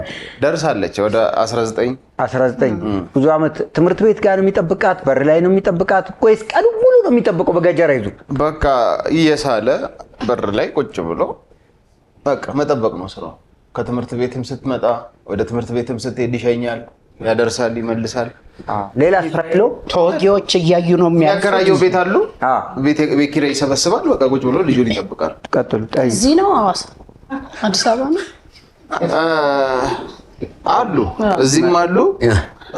ደርሳለች? ወደ 19 ብዙ አመት ትምህርት ቤት ጋር ነው የሚጠብቃት? በር ላይ ነው የሚጠብቃት ወይስ ቀኑ ሙሉ ነው የሚጠብቀው በገጀራ ይዞ? በቃ እየሳለ በር ላይ ቁጭ ብሎ በቃ መጠበቅ ነው ስራው። ከትምህርት ቤትም ስትመጣ ወደ ትምህርት ቤትም ስትሄድ ይሸኛል፣ ያደርሳል፣ ይመልሳል። ሌላ ስራ የለው። ተወጊዎች እያዩ ነው የሚያከራየው ቤት አሉ። ቤት ኪራይ ይሰበስባል። በቃ ቁጭ ብሎ ልጁን ይጠብቃል። ቀጥሉ። እዚህ ነው ሐዋሳ አዲስ አበባ ነው አሉ። እዚህም አሉ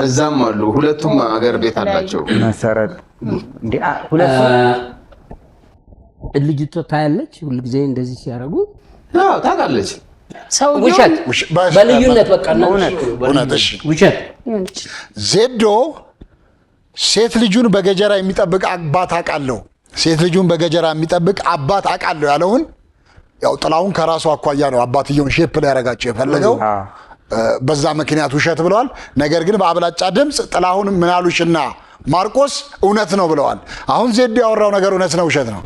እዛም አሉ። ሁለቱም ሀገር ቤት አላቸው። መሰረት እንዴ ሁለቱም ልጅቷ ታያለች ሁልጊዜ እንደዚህ ሲያደርጉ ታውቃለች። ውሸት በልዩነት በቃ እውነት። እሺ ውሸት ዜዶ ሴት ልጁን በገጀራ የሚጠብቅ አባት አውቃለሁ፣ ሴት ልጁን በገጀራ የሚጠብቅ አባት አውቃለሁ ያለውን ያው ጥላሁን ከራሱ አኳያ ነው አባትየውን ሼፕ ላይ ያደርጋቸው የፈለገው። በዛ ምክንያት ውሸት ብለዋል። ነገር ግን በአብላጫ ድምፅ ጥላሁን ምናሉሽና ማርቆስ እውነት ነው ብለዋል። አሁን ዜዶ ያወራው ነገር እውነት ነው ውሸት ነው?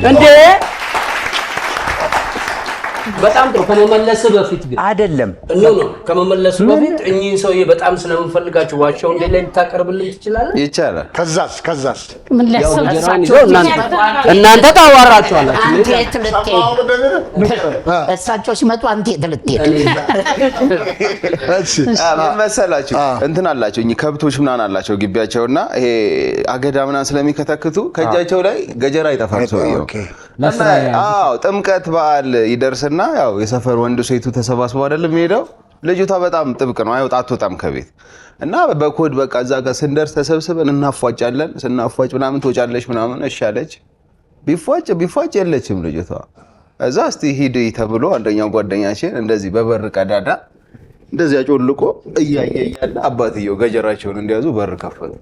እንዴ በጣም ጥሩ። ከመመለስ በፊት ግን አይደለም ነው ከመመለስ በፊት እኚህን ሰውዬ በጣም ስለምንፈልጋቸው ዋሻው እንደ ላይ ልታቀርብልን ትችላለህ? ይቻላል። ከዛስ ምን ሊያሰባሳችሁ እናንተ ታዋራችኋላችሁ። እሳቸው ሲመጡ አንተ የትልትሄድ ምን መሰላችሁ እንትን አላቸው እኚህ ከብቶች ምናምን አላቸው ግቢያቸውና ይሄ አገዳ ምናምን ስለሚከተክቱ ከእጃቸው ላይ ገጀራ ይጠፋል ሰውዬው። ጥምቀት በዓል ይደርስና ያው የሰፈር ወንዱ ሴቱ ተሰባስበው አይደለም ሄደው ልጅቷ በጣም ጥብቅ ነው አትወጣም ከቤት እና በኮድ በቃ እዛ ጋር ስንደርስ ተሰብስበን እናፏጫለን። ስናፏጭ ምናምን ትወጫለሽ ምናምን እሺ አለች። ቢፏጭ የለችም ልጅቷ። እዛ እስቲ ሂድ ተብሎ አንደኛው ጓደኛችን እንደዚህ በበር ቀዳዳ እንደዚህ አጮልቆ እያየ ያለ አባትየው ገጀራቸውን እንዲያዙ በር ከፈቱ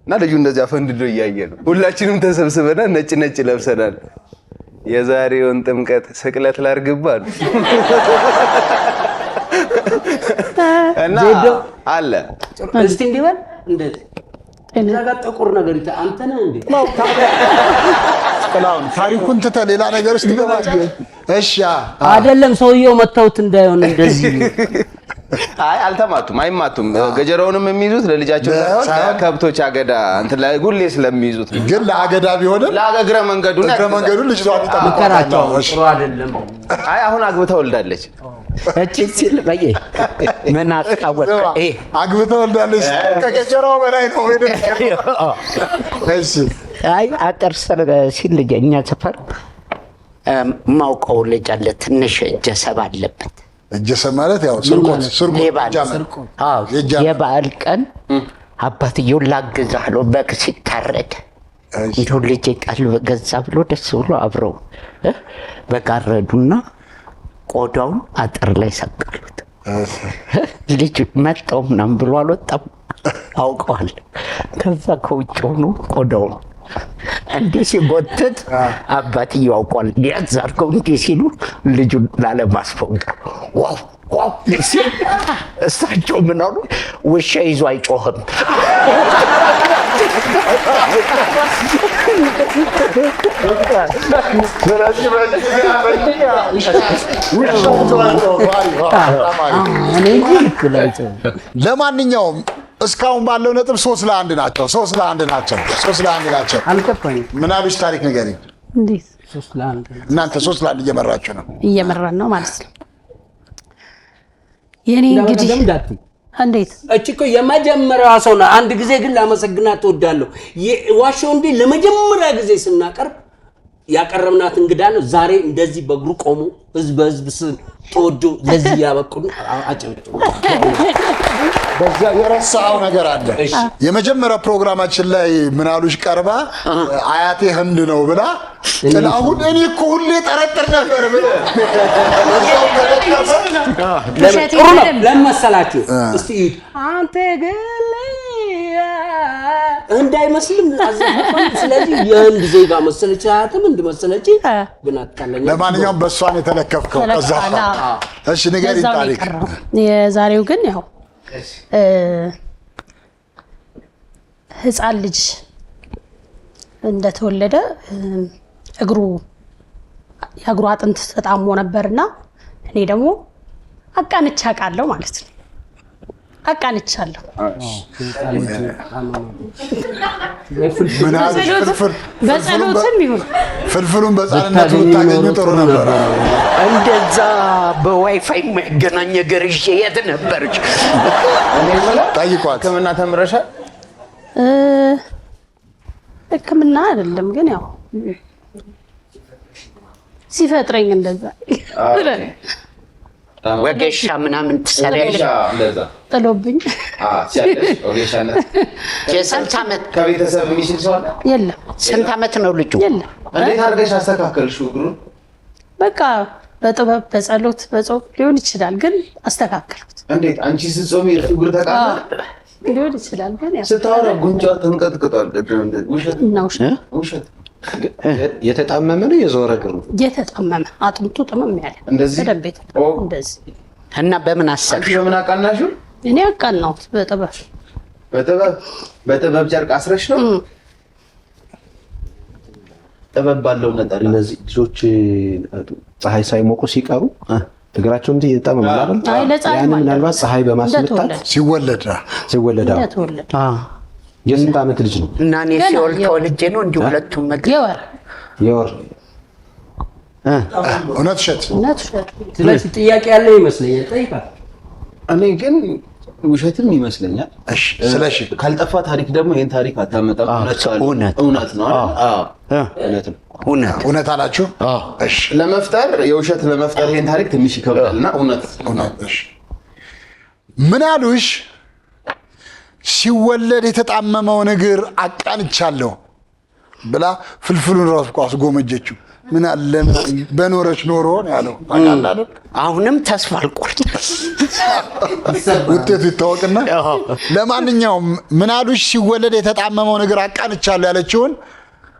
እና ልጁ እንደዚህ አፈንድዶ እያየ ነው። ሁላችንም ተሰብስበናል፣ ነጭ ለብሰናል። የዛሬውን ጥምቀት ስቅለት ላርግባል እና አለ እስቲ እንዲበል እንደዚህ እዛ ጋር ጥቁር ነገር አንተ ነህ እንዴ? ጥላሁን ታሪኩን ትተህ ሌላ ነገር ውስጥ ትገባለህ። እሺ አይደለም ሰውየው መተውት እንዳይሆን እንደዚህ አይማቱም። ገጀራውንም የሚይዙት ለልጃቸው ሳይሆን ከብቶች አገዳ እንትን ላይ ጉሌ ስለሚይዙት ግን ለአገዳ ቢሆንም ለእግረ መንገዱን ልጅቷን ይጠብቃቸው። ጥሩ አይደለም። አሁን አግብታ ወልዳለች። እቺ ሲል በየ ምን አስታወቀ? አግብታ ወልዳለች። ከገጀራው በላይ ነው። እሺ አጥር ስር ሲል ልጅ እኛ ሰፈር ማውቀው ልጅ አለ። ትንሽ እጀሰብ አለበት። እጀሰብ ማለት ያው ስርቆት። የበዓል ቀን አባትየው ላግዛህ ብሎ በግ ሲታረድ እንደው ልጄ ቃል ገዛ ብሎ ደስ ብሎ አብረው በጋረዱና ቆዳውን አጥር ላይ ሰቀሉት። ልጅ መጣው ምናምን ብሎ አልወጣም አውቀዋል። ከዛ ከውጭ ሆኖ ቆዳውን እንዲህ ሲጎትት አባትየው አውቋል። ያዝ አድርገው እንዲህ ሲሉ ልጁን ላለማስፈንቀር ዋው ዋው ሲል እሳቸው ምን አሉ? ውሻ ይዞ አይጮህም። ለማንኛውም እስካሁን ባለው ነጥብ 3-1 ናቸው። 3-1 ናቸው። 3-1 ናቸው። አልገባኝም። ምን አሉሽ? ታሪክ ንገሪኝ። እንዴት 3-1 እናንተ 3-1 እየመራችሁ ነው። እየመራን ነው ማለት ነው። የኔ እንግዲህ እንዴት እቺ እኮ የመጀመሪያዋ ሰው ነው። አንድ ጊዜ ግን ላመሰግናት እወዳለሁ። ዋሻው እንዴ ለመጀመሪያ ጊዜ ስናቀርብ ያቀረብናት እንግዳ ነው። ዛሬ እንደዚህ በእግሩ ቆሞ ህዝብ ተወዶ ለዚህ ያበቁን አጨብጭቡ። በዛ የረሳው ነገር አለ። የመጀመሪያ ፕሮግራማችን ላይ ምናሉሽ ቀርባ አያቴ ህንድ ነው ብላ ጥላሁን እኔ እኮ ሁሌ ጠረጥር ነበር ብለ ጥሩ ነው ለመሰላችሁ። እስቲ አንተ ገለ እንዳይመስልም አዘፈን። ስለዚህ የህንድ ዜጋ መሰለች አያትም እንድ መሰለች ግን አታለኝ። ለማንኛውም በእሷን የተለከፍከው ከዛ እሺ ንገሪኝ ታሪክ። የዛሬው ግን ያው ህፃን ልጅ እንደተወለደ የእግሩ አጥንት ተጣሞ ነበርና እኔ ደግሞ አቃንቻ ቃለው ማለት ነው። አቃንቻለሁ። በጸሎትም ይሁን ፍልፍሉን በጻንነቱ ታገኙ ጥሩ ነበር። እንደዛ በዋይፋይ የሚያገናኝ ነገር ይዤ የት ነበርሽ? ጠይቋት። ሕክምና ተምረሻል? ሕክምና አይደለም ግን ያው ሲፈጥረኝ እንደዛ ወጌሻ ምናምን ትሰሪያለሽ? ጥሎብኝ የስንት ዓመት ከቤተሰብ የሚችል ሰው አለ? የለም። ስንት ዓመት ነው ልጁ? የለም። እንዴት አድርገሽ አስተካከልሽው እግሩን? በቃ በጥበብ በጸሎት በጾም ሊሆን ይችላል ግን አስተካከልኩት። እንዴት አንቺ ስትጾሚ እግሩ ተቃጠለ? ሊሆን ይችላል ግን ያው ስታወራ ጉንጯ ተንቀጥቅጧል። ውሸት የተጣመመ ነው የዞረ እግር ነው? የተጣመመ አጥንቱ ጥምም ያለ እንደዚህ እንደዚህ። እና በምን አሰብሽ? በምን አቃናሽው? እኔ አቃናሁት በጥበብ በጥበብ ጨርቅ አስረሽ ነው? ጥበብ ባለው ነጠላ። እነዚህ ልጆች ፀሐይ ሳይሞቁ ሲቀሩ እግራቸው እንዲህ ይጣመማል አይደል? ያን ምናልባት ፀሐይ በማስመታት ሲወለድ የስንት ዓመት ልጅ ነው? እና እኔ ሲወልድ ተወልጄ ነው እንዲሁ ሁለቱም የወር እውነት ውሸት? ስለዚህ ጥያቄ ያለ ይመስለኛል። ጠይቃት። እኔ ግን ውሸትም ይመስለኛል። እሺ ስለሽ ካልጠፋ ታሪክ ደግሞ ይሄን ታሪክ አታመጣም። እውነት ነው። እውነት አላችሁ? እሺ የውሸት ለመፍጠር ይሄን ታሪክ ትንሽ ይከብዳልና እውነት። እሺ ምን አሉሽ? ሲወለድ የተጣመመውን እግር አቃንቻለሁ ብላ ፍልፍሉን ራሱ አስጎመጀችው። ምን አለ በኖረች ኖሮ ነው ያለው። ታውቃለህ? አሁንም ተስፋ አልቆርጥም። ውጤቱ ይታወቅና ለማንኛውም ምን አሉሽ? ሲወለድ የተጣመመውን እግር አቃንቻለሁ ያለችውን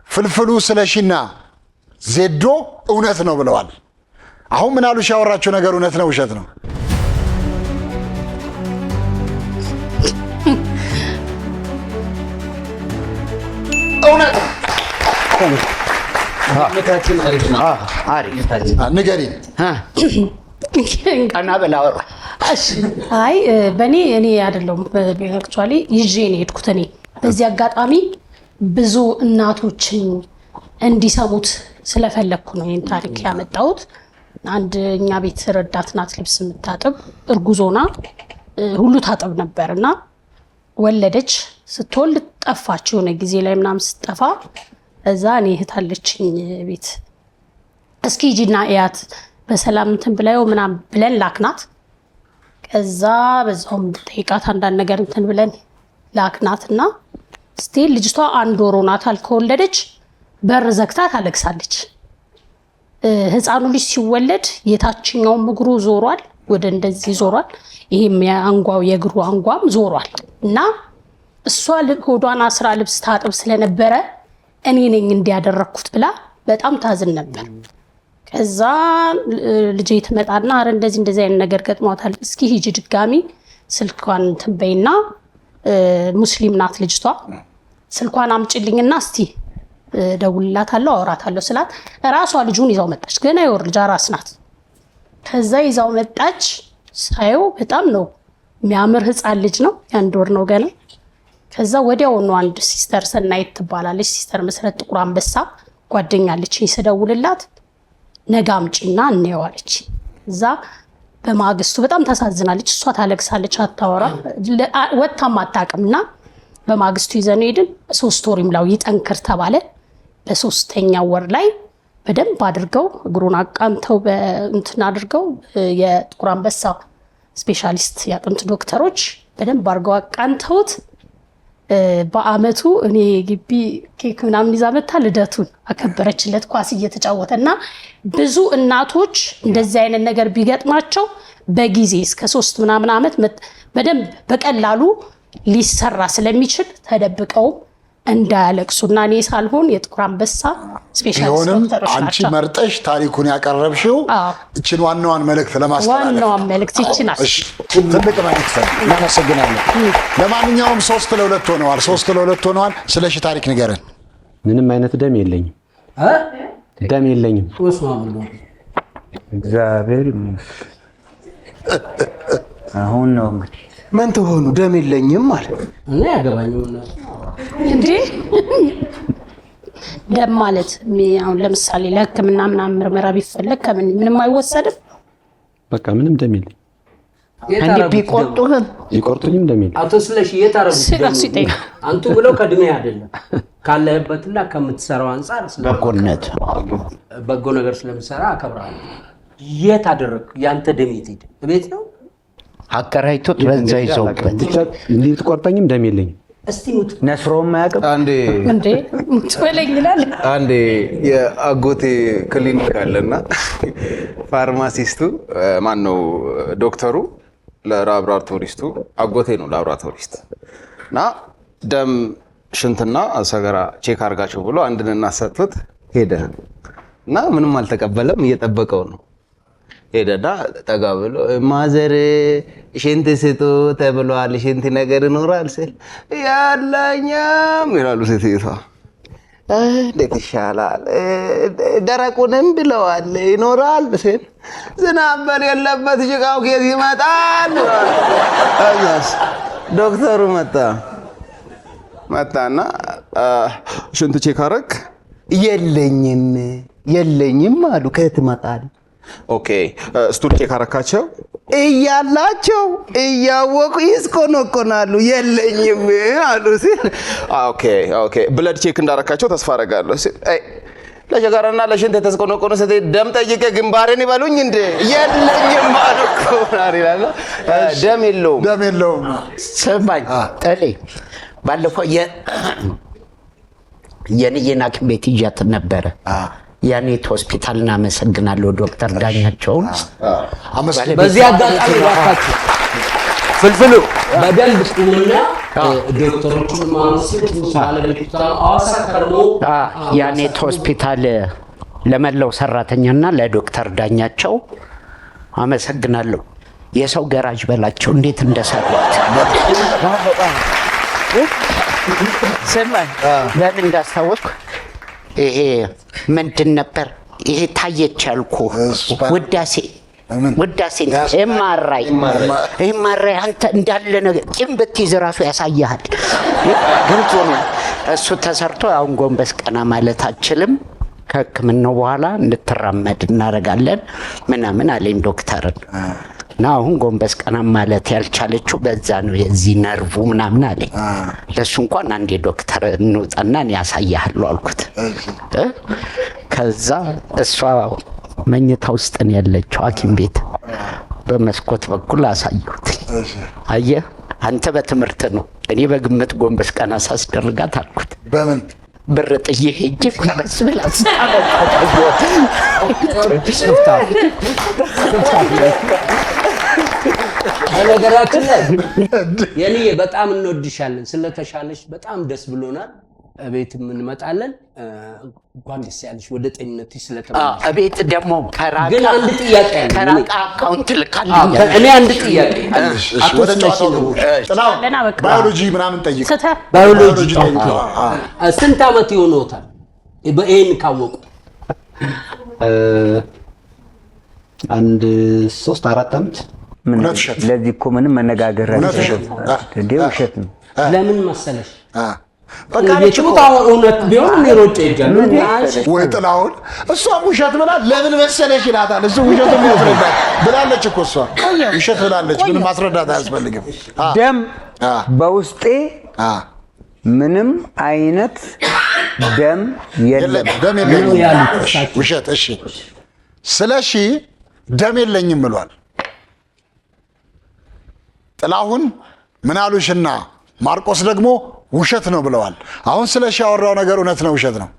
ፍልፍሉ ስለሺና ዜዶ እውነት ነው ብለዋል። አሁን ምን አሉሽ? ያወራቸው ነገር እውነት ነው ውሸት ነው? እውነት ንገሪኝ። ቀና ብላ አወራ። አይ በእኔ አይደለሁም አክቹዋሊ ይዤ ነው የሄድኩት። እኔ በዚህ አጋጣሚ ብዙ እናቶችን እንዲሰሙት ስለፈለግኩ ነው ይህን ታሪክ ያመጣሁት። አንድ እኛ ቤት ረዳት ናት፣ ልብስ የምታጥብ እርጉዞና ሁሉ ታጥብ ነበርና ወለደች። ስትወልድ ጠፋች። የሆነ ጊዜ ላይ ምናምን ስትጠፋ እዛ እኔ እህት አለችኝ ቤት፣ እስኪ ሂጂና እያት በሰላም እንትን ብለው ምናምን ብለን ላክናት። ከዛ በዛውም ጠይቃት አንዳንድ ነገር እንትን ብለን ላክናትና ስቲል ልጅቷ 1 ወር ሆኗታል ከወለደች። በር ዘግታ ታለቅሳለች። ህፃኑ ልጅ ሲወለድ የታችኛው እግሩ ዞሯል፣ ወደ እንደዚህ ዞሯል። ይሄም የአንጓው የእግሩ አንጓም ዞሯል እና እሷ ሆዷን አስራ ልብስ ታጥብ ስለነበረ እኔ ነኝ እንዲያደረኩት ብላ በጣም ታዝን ነበር። ከዛ ልጄ ትመጣና አረ እንደዚህ አይነት ነገር ገጥሟታል፣ እስኪ ሂጂ ድጋሚ ስልኳን ትንበይና ሙስሊም ናት ልጅቷ፣ ስልኳን አምጪልኝና እስቲ ደውልላታለሁ አወራታለሁ ስላት ራሷ ልጁን ይዛው መጣች። ገና የወር ልጅ አራስ ናት። ከዛ ይዛው መጣች። ሳየው በጣም ነው የሚያምር ህፃን ልጅ ነው፣ የአንድ ወር ነው ገና። ከዛ ወዲያውኑ አንድ ሲስተር ሰናይት ትባላለች፣ ሲስተር መሰረት ጥቁር አንበሳ ጓደኛለች፣ ስደውልላት ነገ አምጪና እንየዋለች። እዛ በማግስቱ በጣም ታሳዝናለች፣ እሷ ታለቅሳለች፣ አታወራ ወጣም አታውቅምና በማግስቱ ይዘን ሄድን። 3 ወር ይምላው ይጠንክር ተባለ። በ3ኛው ወር ላይ በደንብ አድርገው እግሩን አቃንተው በእንትን አድርገው የጥቁር አንበሳ ስፔሻሊስት ያጥንት ዶክተሮች በደንብ አድርገው አቃንተውት በአመቱ እኔ ግቢ ኬክ ምናምን ይዛ መታ ልደቱን አከበረችለት ኳስ እየተጫወተ እና ብዙ እናቶች እንደዚህ አይነት ነገር ቢገጥማቸው በጊዜ እስከ 3 ምናምን አመት በደንብ በቀላሉ ሊሰራ ስለሚችል ተደብቀው እንዳያለቅሱና እኔ ሳልሆን የጥቁር አንበሳ ስፔሻሊስት ዶክተሮች ናቸው። አንቺ መርጠሽ ታሪኩን ያቀረብሽው እችን ዋናዋን መልእክት ለማስተላለፍ ዋናዋን መልእክት ይችላል። እሺ ትልቅ መልእክት እናመሰግናለን። ለማንኛውም 3-2 ሆነዋል። 3-2 ሆነዋል። ስለሽ ታሪክ ንገረን። ምንም አይነት ደም የለኝም። ደም የለኝም። እግዚአብሔር አሁን ነው ምን ተሆኑ ደም የለኝም ማለት እኔ ያገባኝም ነው እንዴ? ደም ማለት አሁን ለምሳሌ ለሕክምና ምናምን ምርመራ ቢፈለግ ከምን ምንም አይወሰድም። በቃ ምንም ደም የለኝም። እንዴ ቢቆርጡህም ይቆርጡኝም ደም የለኝም። አቶ ስለሽ የታረጉት አንቱ ብለው ከድሜ አይደለም ካለህበትና ከምትሰራው አንፃር በጎነት በጎ ነገር ስለምሰራ አከብራለሁ። የት አደረክ? ያንተ ደም የት ሄደ? ቤት ነው አከራይቶት በዛ ይዘውበት እንዴ ትቆርጠኝም ደም የለኝም። እስቲ ሙት ነስሮም ማያቀብ እንዴ ትበለኝ ይላል። አንዴ የአጎቴ ክሊኒክ አለና ፋርማሲስቱ ማን ነው ዶክተሩ ለላብራቶሪስቱ አጎቴ ነው ላብራቶሪስት እና ደም ሽንትና ሰገራ ቼክ አርጋቸው ብሎ አንድን እናሰጥቶት ሄደ እና ምንም አልተቀበለም። እየጠበቀው ነው ሄደና ጠጋ ብሎ ማዘር ሽንት ስጡ ተብሏል፣ ሽንት ነገር ይኖራል ስል ያለኛም ይላሉ ሴትዮዋ። እንዴት ይሻላል ደረቁንም ብለዋል ይኖራል ስል ዝናብ በሌለበት ጭቃው ከየት ይመጣል? አዛስ ዶክተሩ መጣና ሽንት ቼክ አረክ? የለኝም አሉ። ከየት ይመጣል? ኦኬ ስቱል ቼክ አረካቸው? እያላቸው እያወቁ ይስኮነኮናሉ። የለኝም አሉ ሲል ኦኬ ብለድ ቼክ እንዳረካቸው ተስፋ አደርጋለሁ ሲል ለሸጋራና ለሽንት የተስኮነኮኑ ሴት ደም ጠይቄ ግንባሬን ይበሉኝ እንዴ? የለኝም አሉ እኮ ይላል። ደም የለውም። ስማኝ ጠሌ ባለፈው የኔን ሐኪም ቤት ይዣት ነበረ። ያኔት ሆስፒታል እናመሰግናለሁ ዶክተር ዳኛቸውን። በዚህ አጋጣሚ ባካችሁ ፍልፍሉ በደንብ ቁሙና ዶክተሮቹን ማመስገን ባለቤቱታ አዋሳ ከርሞ ያኔት ሆስፒታል ለመላው ሰራተኛና ለዶክተር ዳኛቸው አመሰግናለሁ። የሰው ገራጅ በላቸው እንዴት እንደሰሩት ስማኝ ለምን እንዳስታወስኩ ይሄ ምንድን ነበር ይሄ ታየች ያልኩህ ውዳሴ ኤምአርአይ አንተ እንዳለ ነገር ቂም ብትይዝ እራሱ ያሳያል። ግልጽ ነው። እሱ ተሰርቶ አሁን ጎንበስ ቀና ማለት አችልም። ከሕክምናው በኋላ እንድትራመድ እናደርጋለን ምናምን አለኝ ዶክተርን እና አሁን ጎንበስ ቀና ማለት ያልቻለችው በዛ ነው የዚህ ነርቭ ምናምን አለኝ። ለሱ እንኳን አንዴ ዶክተር እንውጣና ያሳያለሁ አልኩት። ከዛ እሷ መኝታ ውስጥ ነው ያለችው ሐኪም ቤት። በመስኮት በኩል አሳየሁት። አየህ አንተ በትምህርት ነው እኔ በግምት ጎንበስ ቀና ሳስደርጋት አልኩት። ብር ጥዬ ሄጄ ፈረስ ብላ በነገራችን ላይ የኔ በጣም እንወድሻለን። ስለተሻለሽ በጣም ደስ ብሎናል። እቤትም እንመጣለን። እንኳን ደስ ያለሽ ወደ ጤንነትሽ ስለተመለስሽ። እቤት ደግሞ ግን አንድ ጥያቄ አለ። ከራቃ አካውንት ልካለኝ። እኔ አንድ ጥያቄ ወደ ጨዋታው ባዮሎጂ ምናምን ጠይቅ። ባዮሎጂ ስንት ዓመት ይሆኖታል ይሄን ካወቁ? አንድ 3-4 ዓመት። ለዚህ እኮ ምንም መነጋገር ውሸት ነው። ለምን መሰለሽ? እውነት ቢሆን እኔ ሮጬ ሄጃለሁ ወይ ጥላሁን። እሷም ውሸት ብላ ለምን መሰለሽ ይላታል። እሱ ውሸት የሚያስረዳት ብላለች እኮ እሷ ውሸት ብላለች። ምንም ማስረዳት አያስፈልግም። ደም በውስጤ ምንም አይነት ደም የለም። ደም የለኝም ውሸት። እሺ ስለሺ ደም የለኝም ብሏል። ጥላሁን ምናሉሽና ማርቆስ ደግሞ ውሸት ነው ብለዋል። አሁን ስለሺ ያወራው ነገር እውነት ነው ውሸት ነው?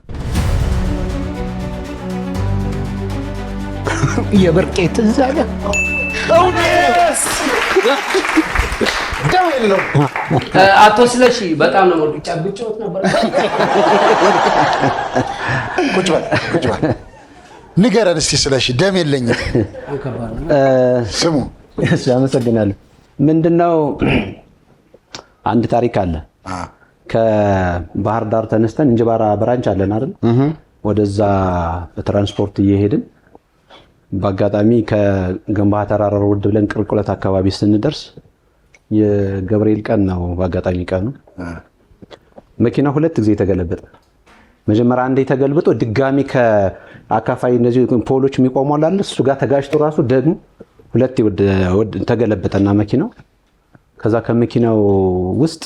የብርቄ ትዝ አለ። አቶ ስለሺ በጣም ነው ወድጫ ብቻውት ነበር። ቁጭ በል ንገረን እስቲ ስለሺ ደም የለኝም። ስሙ። እሺ አመሰግናለሁ። ምንድነው አንድ ታሪክ አለ። ከባህር ዳር ተነስተን እንጅባራ ብራንች አለን አይደል? ወደዛ በትራንስፖርት እየሄድን በአጋጣሚ ከገንባታ ተራራ ወድ ብለን ቅርቁለት አካባቢ ስንደርስ የገብርኤል ቀን ነው። በአጋጣሚ ቀኑ መኪና 2 ጊዜ ተገለበጠ። መጀመሪያ አንዴ ተገልብጦ ድጋሚ ከአካፋይ እነዚህ ፖሎች የሚቆመው አለ እሱ ጋር ተጋጭቶ ራሱ ደግሞ 2 ተገለበጠና መኪናው ከዛ ከመኪናው ውስጥ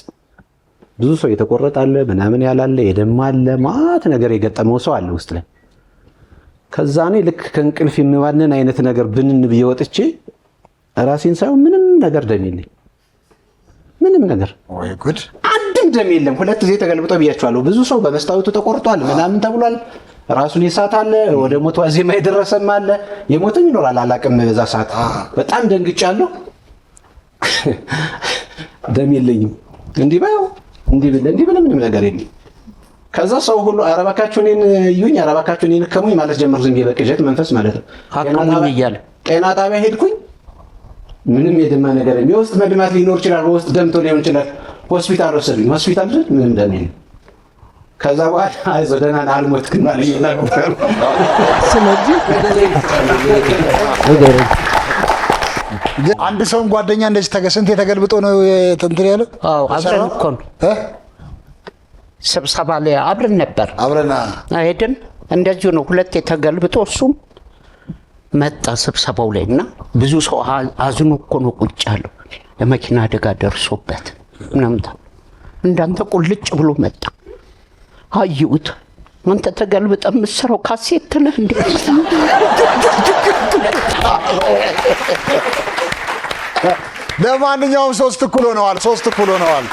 ብዙ ሰው የተቆረጠ አለ፣ ምናምን ያላለ የደማ አለ፣ ማት ነገር የገጠመው ሰው አለ ውስጥ ላይ። ከዛ እኔ ልክ ከእንቅልፍ የሚባንን አይነት ነገር ብንን ብዬ ወጥቼ ራሴን ሳይሆን ምንም ነገር ደም የለኝ። ምንም ነገር ወይ ጉድ! አንድም ደም የለም። 2 ጊዜ ተገልብጦ ብያቸዋለሁ። ብዙ ሰው በመስታወቱ ተቆርጧል ምናምን ተብሏል። ራሱን የሳት አለ፣ ወደ ሞት ዋዜማ የደረሰም አለ። የሞተም ይኖራል አላውቅም። በዛ ሰዓት በጣም ደንግጫለሁ። ደም የለኝም። እንዲህ ብለ ምንም ነገር የለም። ከዛ ሰው ሁሉ አረባካቸው እኔን እዩኝ፣ አረባካቸው እኔን ከሙኝ ማለት ጀመር። ዝም ብዬ በቅዠት መንፈስ ማለት ነው። ጤና ጣቢያ ሄድኩኝ። ምንም የደማ ነገር የለም። የውስጥ መድማት ሊኖር ይችላል፣ በውስጥ ደምቶ ሊሆን ይችላል። ሆስፒታል ወሰዱኝ። ሆስፒታል ድረስ ምንም ደም የለም። ከዛ በኋላ አይዞህ ደህና ነህ አልሞትክም አለኝ። ስለዚህ አንድ ሰውን ጓደኛ እንደዚህ ስንት የተገልብጦ ነው እንትን ያለው? አዎ አብረን እኮ ነው ስብሰባ ላይ አብረን ነበር። አብረና ሄድን። እንደዚሁ ነው 2 የተገልብጦ እሱም መጣ ስብሰባው ላይ እና ብዙ ሰው አዝኖ እኮ ነው ቁጭ ያለው። ለመኪና አደጋ ደርሶበት ምናምን እንዳንተ ቁልጭ ብሎ መጣ። አዩት። አንተ ተገልብጠ የምትሰራው ካሴት ነህ እንዴ? ለማንኛውም 3 እኩል ሆነዋል።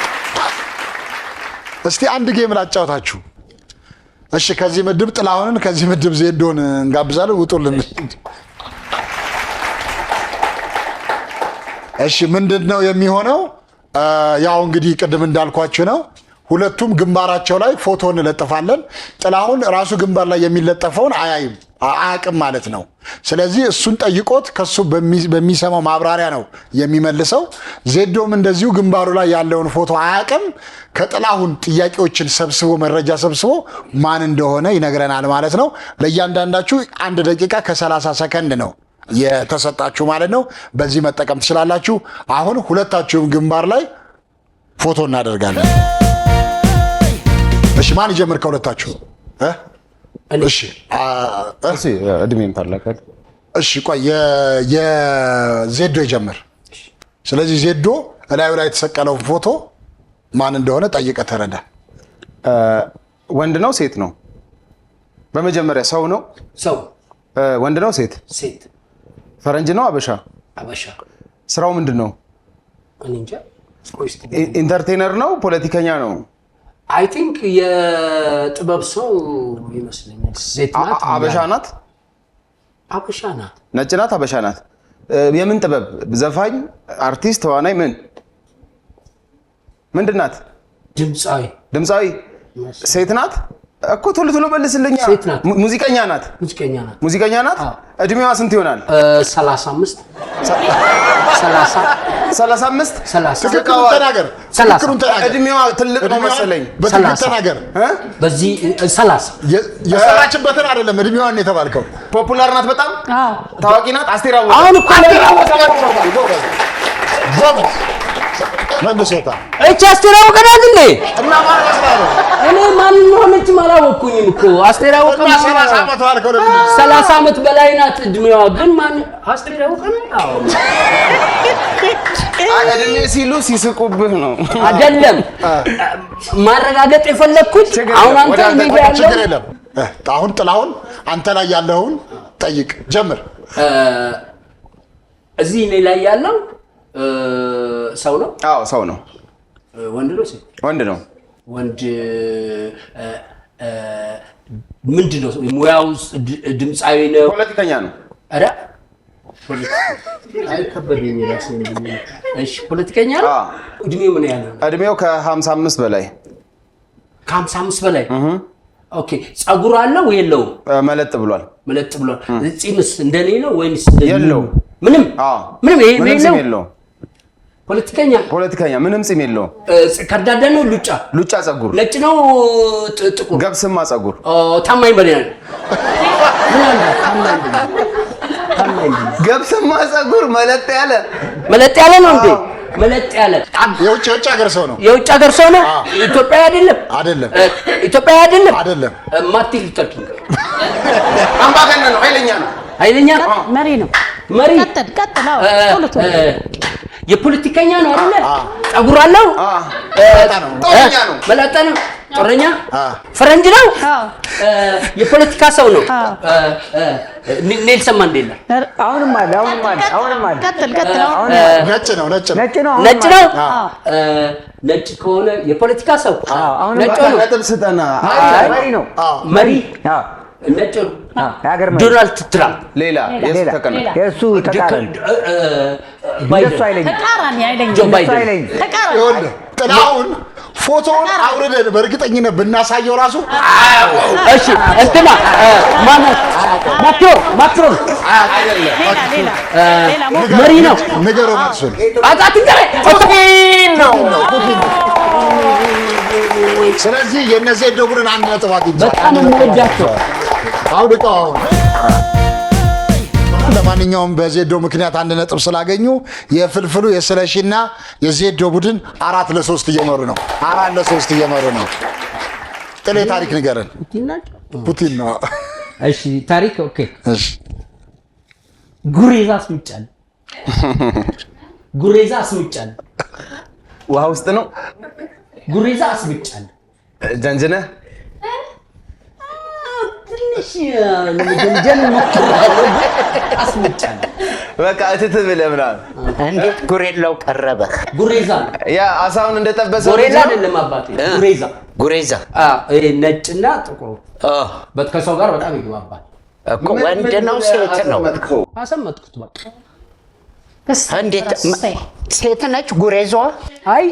እስቲ አንድ ጌም ላጫውታችሁ። እሺ ከዚህ ምድብ ጥላሁንን ከዚህ ምድብ ዜዶን እንጋብዛለን። ውጡልን። እሺ ምንድነው የሚሆነው? ያው እንግዲህ ቅድም እንዳልኳችሁ ነው። ሁለቱም ግንባራቸው ላይ ፎቶ እንለጥፋለን። ጥላሁን ራሱ ግንባር ላይ የሚለጠፈውን አያውቅም ማለት ነው። ስለዚህ እሱን ጠይቆት ከሱ በሚሰማው ማብራሪያ ነው የሚመልሰው። ዜዶም እንደዚሁ ግንባሩ ላይ ያለውን ፎቶ አያውቅም። ከጥላሁን ጥያቄዎችን ሰብስቦ መረጃ ሰብስቦ ማን እንደሆነ ይነግረናል ማለት ነው። ለእያንዳንዳችሁ 1 ደቂቃ ከ30 ሰከንድ ነው የተሰጣችሁ ማለት ነው። በዚህ መጠቀም ትችላላችሁ። አሁን ሁለታችሁም ግንባር ላይ ፎቶ እናደርጋለን። እሺ ማን ይጀምር ከሁለታችሁ? እሺ እድሜም ታላቅ። እሺ ቆይ የዜዶ ይጀምር። ስለዚህ ዜዶ እላዩ ላይ የተሰቀለው ፎቶ ማን እንደሆነ ጠይቀህ ተረዳ። ወንድ ነው ሴት ነው? በመጀመሪያ ሰው ነው? ሰው። ወንድ ነው ሴት? ሴት። ፈረንጅ ነው አበሻ? አበሻ። ስራው ምንድን ነው? እኔ እንጃ። ኢንተርቴነር ነው? ፖለቲከኛ ነው? አይ ቲንክ የጥበብ ሰው ይመስለኛል። ሴት ናት። አበሻ ናት። አበሻ ናት። ነጭ ናት። አበሻ ናት። የምን ጥበብ? ዘፋኝ፣ አርቲስት፣ ተዋናይ ምንድን ናት? ድምፃዊ። ሴት ናት እኮ ቶሎ መልስልኛ። ሙዚቀኛ ናት። ሙዚቀኛ ናት። እድሜዋ ስንት ይሆናል? 35 ትክክሉን ተናገር። እድሜዋ ትልቅ ነው መሰለኝ። በትክክል ተናገር። በዚህ 30 የሰራችበትን አይደለም እድሜዋን የተባልከው። ፖፑላር ናት። በጣም ታዋቂ ናት። አስቴር አወቀ። አሁን እኮ መልሶታ እቺ አስቴር አወቀ ናት እንዴ? እና ማን አስባለው? እኔ ማን ሆነች አላወኩኝም እኮ። አስቴር አወቀ 30 ዓመት በላይ ናት እድሜዋ። ግን ማን አስቴር አወቀ ነው? አዎ እድሜ ሲሉ ሲስቁብህ ነው አይደለም። ማረጋገጥ የፈለኩት አሁን አንተ ሜዳ ያለው አሁን ጥላሁን አንተ ላይ ያለውን ጠይቅ ጀምር። እዚህ እኔ ላይ ያለው ሰው ነው? አዎ ሰው ነው። ወንድ ነው? ሴት? ወንድ ነው። ወንድ ምንድነው ሙያው? ድምፃዊ ነው? ፖለቲከኛ ነው? አረ አይከበደኝ ራስ ነው። እሺ ፖለቲከኛ ነው? እድሜው ምን ያህል ነው? እድሜው ከ55 በላይ። ከ55 በላይ? ኦኬ። ጸጉር አለው የለውም? መለጥ ብሏል። ጺምስ እንደኔ ነው ወይስ እንደኔ? የለውም። ምንም ይሄ የለውም። ፖለቲከኛ ምንም ጺም የለውም። ከርዳዳ ነው? ሉጫ ጸጉር። ነጭ ነው? ጥቁር? ገብስማ ጸጉር። ታማኝ በላይ ነው። ገብስማ ጸጉር መለጥ ያለ ነው እንዴ? መለጥ ያለ የውጭ ሀገር ሰው ነው። የውጭ ሀገር ሰው ነው። ኢትዮጵያዊ አይደለም? ኢትዮጵያዊ አይደለም። ማርቲን ሉተር ኪንግ አምባገነን ነው። ኃይለኛ ነው። መሪ ነው። ቀጥል። የፖለቲከኛ ነው አይደለ? ጸጉር አለው? መላጣ ነው። ጦረኛ? ፈረንጅ ነው? የፖለቲካ ሰው ነው። ኔልሰን ማንዴላ? አሁንም አለ። ቀጥል። ነጭ ነው። ነጭ ከሆነ የፖለቲካ ሰው ነጭ ነው። ነጥብ ስጠና። መሪ ነጭ ነው። ዶናልድ ትራምፕ። ሌላ የእሱ ተቃራኒ ጥላሁን ፎቶውን አውርደን በእርግጠኝነት ብናሳየው ራሱ እሺ እንትና ማነው? ማክሮን መሪ ነው። ንገረው መልሱን። ፑቲን ነው። ስለዚህ የነዚህ ዶቡርን አንድ ነጥብ አግኝቷል። በጣም የምወዳቸው አውድቀው። ለማንኛውም በዜዶ ምክንያት አንድ ነጥብ ስላገኙ የፍልፍሉ የስለሺና የዜዶ ቡድን 4-3 እየመሩ ነው። 4-3 እየመሩ ነው። ጥሌ ታሪክ ንገረን። ፑቲን ነው። እሺ ታሪክ ኦኬ። እሺ ጉሬዛ አስምጫለሁ። ውሃ ውስጥ ነው። ጉሬዛ አስምጫለሁ። ጀንጅነህ አስምጫለሁ። በቃ እትት ብለህ ምናምን። እንዴት ጉሬላው ቀረበ? ጉሬዛ ያ አሳውን እንደጠበሰ ጉሬዛ አይደለም አባቴ። ጉሬዛ ነጭና ጥቁር ከሰው ጋር በጣም ይግባባል እኮ። ወንድ ነው ሴት ነው? አሰመጥኩት በቃ። እንዴት ሴት ነች ጉሬዛዋ? አይ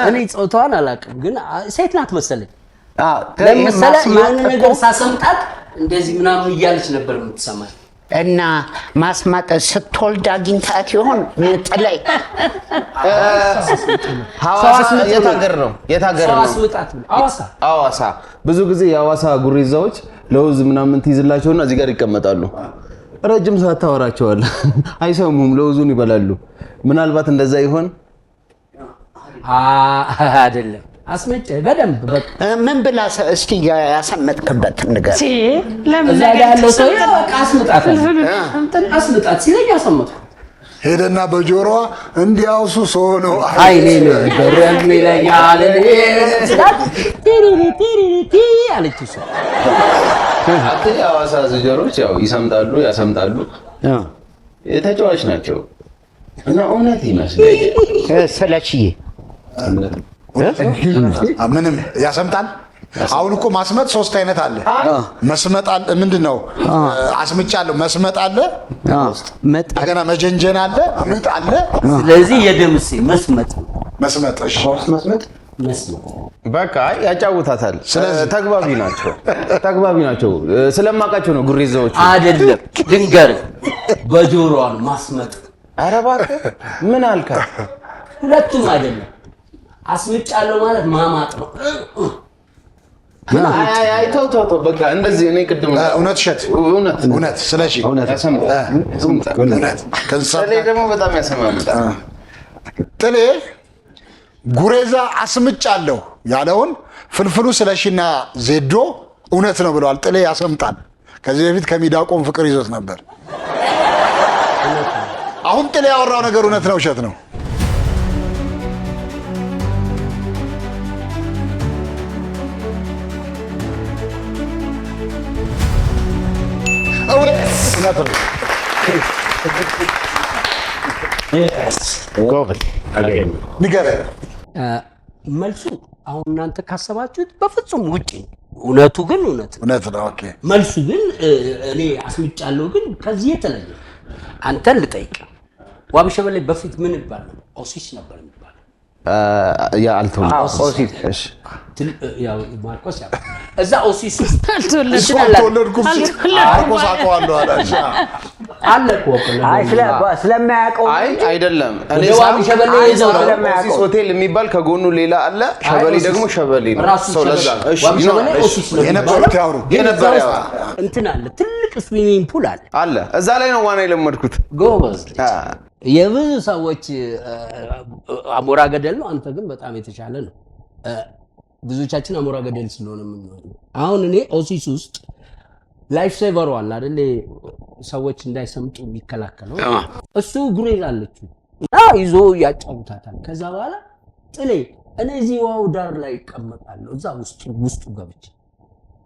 እኔ ጾታዋን አላውቅም፣ ግን ሴት ናት መሰለኝ። ለምሳሌ የሆነ ነገር ሳሰምጣት እንደዚህ ምናምን እያለች ነበር የምትሰማኝ። እና ማስማጥ ስትወልድ አግኝታት ይሆን? ጥላይ የት ሀገር ነው? ሐዋሳ። ብዙ ጊዜ የሐዋሳ ጉሬዛዎች ለውዝ ምናምን ትይዝላቸውና እዚህ ጋር ይቀመጣሉ። ረጅም ሰዓት ታወራቸዋለህ፣ አይሰሙም፣ ለውዙን ይበላሉ። ምናልባት እንደዛ ይሆን? አይደለም አስመጭ በደንብ ምን ብላ እስቲ ያሰመጥክበት ነገር እዛ ያለው ሰው አስመጣት ሲለኝ አሰመጥኩ። ሄደና በጆሮዋ እንዲያውሱ ሰው ነው አይኔ ነው ደረም ይለኛል አለች። እሱ የሐዋሳ ዝንጀሮች ያው ይሰምጣሉ፣ ያሰምጣሉ። የተጫዋች ናቸው እና እውነት ይመስለኛል። ስለሽዬ ምንም ያሰምጣል። አሁን እኮ ማስመጥ 3 አይነት አለ። መስመጥ አለ፣ ምንድነው? አስምጫለሁ። መስመጥ አለ፣ ገና መጀንጀን አለ፣ ምጥ አለ። ስለዚህ የደምሴ መስመጥ እሺ፣ መስመጥ በቃ ያጫውታታል። ተግባቢ ናቸው። ስለማውቃቸው ነው ጉሬዛዎች። አይደለም ድንገርህ በጆሮዋን ማስመጥ። ኧረ እባክህ ምን አልካት? ሁለቱም አይደለም። አስምጫለሁ ማለት ማማጥ ነው። ተው በቃ እንደዚህ እኔ ቅድም እውነት እሸት እውነት ስለሺ እውነት ጥሌ ደግሞ በጣም ያሰማምጣል። ጥሌ ጉሬዛ አስምጫለሁ ያለውን ፍልፍሉ ስለሺና ዜዶ እውነት ነው ብለዋል። ጥሌ ያሰምጣል። ከዚህ በፊት ከሚዳቆም ፍቅር ይዞት ነበር። አሁን ጥሌ ያወራው ነገር እውነት ነው እሸት ነው? መልሱ አሁን እናንተ ካሰባችሁት በፍጹም ውጪ። እውነቱ ግን እውነት ነው። ኦኬ መልሱ ግን እኔ አስምጫለሁ ግን ከዚህ የተለየ አንተን ልጠይቅ። ዋቢ ሸበሌ በፊት ምን ይባላል? ኦሲስ ነበር የሚባለው። ያ አልተወለድኩም። ኦሲስ እሺ፣ ያው ማርቆስ ያው እዛ ኦሲስ አልተወለድኩም። ማርቆስ አውቀዋለሁ አላሽ አለ እኮ ስለማያውቀው አይደለም። እኔ ዋቢ ሸበሌ ይዘው ኦሲስ ሆቴል የሚባል ከጎኑ ሌላ አለ። ሸበሌ ደግሞ ሸበሌ ነው። ሰው ለዛ እሺ፣ ሸበሌ ኦሲስ ነው የነበረው እንትን አለ። ትልቅ ስዊሚንግ ፑል አለ። እዛ ላይ ነው ዋና የለመድኩት። ጎበዝ። የብዙ ሰዎች አሞራ ገደል ነው። አንተ ግን በጣም የተሻለ ነው። ብዙዎቻችን አሞራ ገደል ስለሆነ የምንኖረው አሁን እኔ ኦሲስ ውስጥ ላይፍ ሴቨር አለ አይደል? ሰዎች እንዳይሰምጡ የሚከላከለው እሱ ጉሬዛ አለች እና ይዞ ያጫውታታል። ከዛ በኋላ ጥሌ እኔ እዚህ ዋው ዳር ላይ እቀመጣለሁ እዛ ውስጡ ገብቼ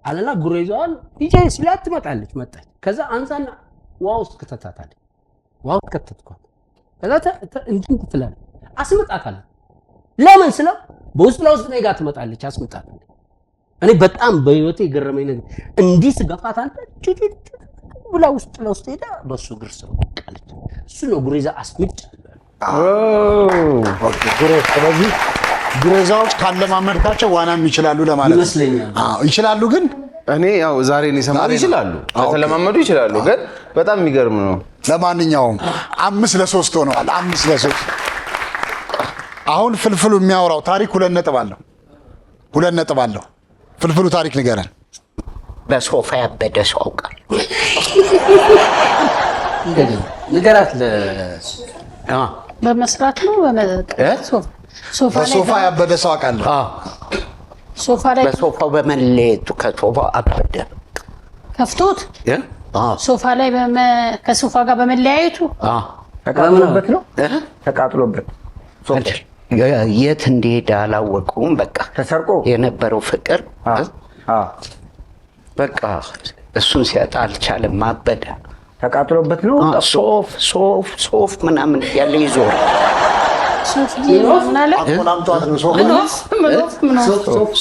አለና ጉሬዛዋን ይዤ ሲላት ትመጣለች። መጣች። ከዛ አንሳና ዋው ውስጥ ከተታታለች። ዋው ከተትኳት። ከዛ እንትን ትላለች። አስመጣታለሁ። ለምን ስለው በውስጥ ለውስጥ ነው ጋር ትመጣለች። አስመጣታለሁ። እኔ በጣም በህይወቴ የገረመኝ ነገር እንዲህ ስገፋት አንተ ብላ ውስጥ ለውስጥ ሄዳ በሱ ግር ስር ወድቃለች። እሱ ነው ጉሬዛ አስምጫለሁ። ስለዚህ ጉሬዛዎች ካለማመድካቸው ዋናም ይችላሉ ለማለት ይመስለኛል። ይችላሉ ግን እኔ ያው ዛሬ ነው የሰማሁት። ይችላሉ፣ ከተለማመዱ ይችላሉ። ግን በጣም የሚገርም ነው። ለማንኛውም 5-3 ሆነዋል። 5-3 አሁን ፍልፍሉ የሚያወራው ታሪክ 2 ነጥብ አለው። 2 ነጥብ አለው። ፍልፍሉ ታሪክ ንገረን። በሶፋ ያበደ ሰው አውቃለሁ። ንገራት። በመስራት ነው በሶፋ ያበደ ሰው አውቃለሁ። ሶፋ ላይ በሶፋው በመለየቱ ከሶፋው አበደ ከፍቶት ሶፋ ላይ ከሶፋ ጋር በመለያየቱ ተቃጥሎበት ነው። ተቃጥሎበት የት እንደሄደ አላወቁም። በቃ ተሰርቆ የነበረው ፍቅር በቃ እሱን ሲያጣ አልቻለም። አበደ። ተቃጥሎበት ነው። ሶፍ ምናምን ያለ ይዞር ሶፍ ምናለ አቆላምጧት ነው።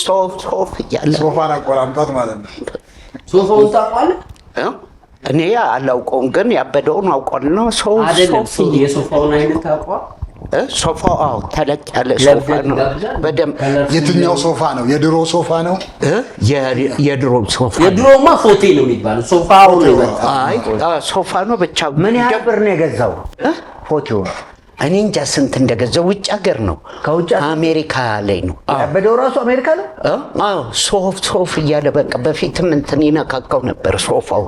ሶፍ ያለ ሶፋን አቆላምጧት ማለት ነው። ሶፋውን ታውቃለህ? እኔ አላውቀውም፣ ግን ያበደውን አውቃለሁ። አይደለም የሶፋውን አይነት ታውቀዋል? ሶፋው ተለቅ ያለ ሶፋ ነው። በደምብ የትኛው ሶፋ ነው? የድሮ ሶፋ ነው። የድሮ ሶፋ የድሮማ ፎቴ ነው የሚባለው። ሶፋው ነው ይወጣ። አይ ሶፋ ነው ብቻ። ምን ያህል ብር ነው የገዛው ፎቴው? እኔ እንጃ ስንት እንደገዛው። ውጭ ሀገር ነው፣ ከውጭ አሜሪካ ላይ ነው። ያበደው ራሱ አሜሪካ ነው። አዎ ሶፍ እያለ በቃ በፊትም እንትን ይነካካው ነበር። ሶፋው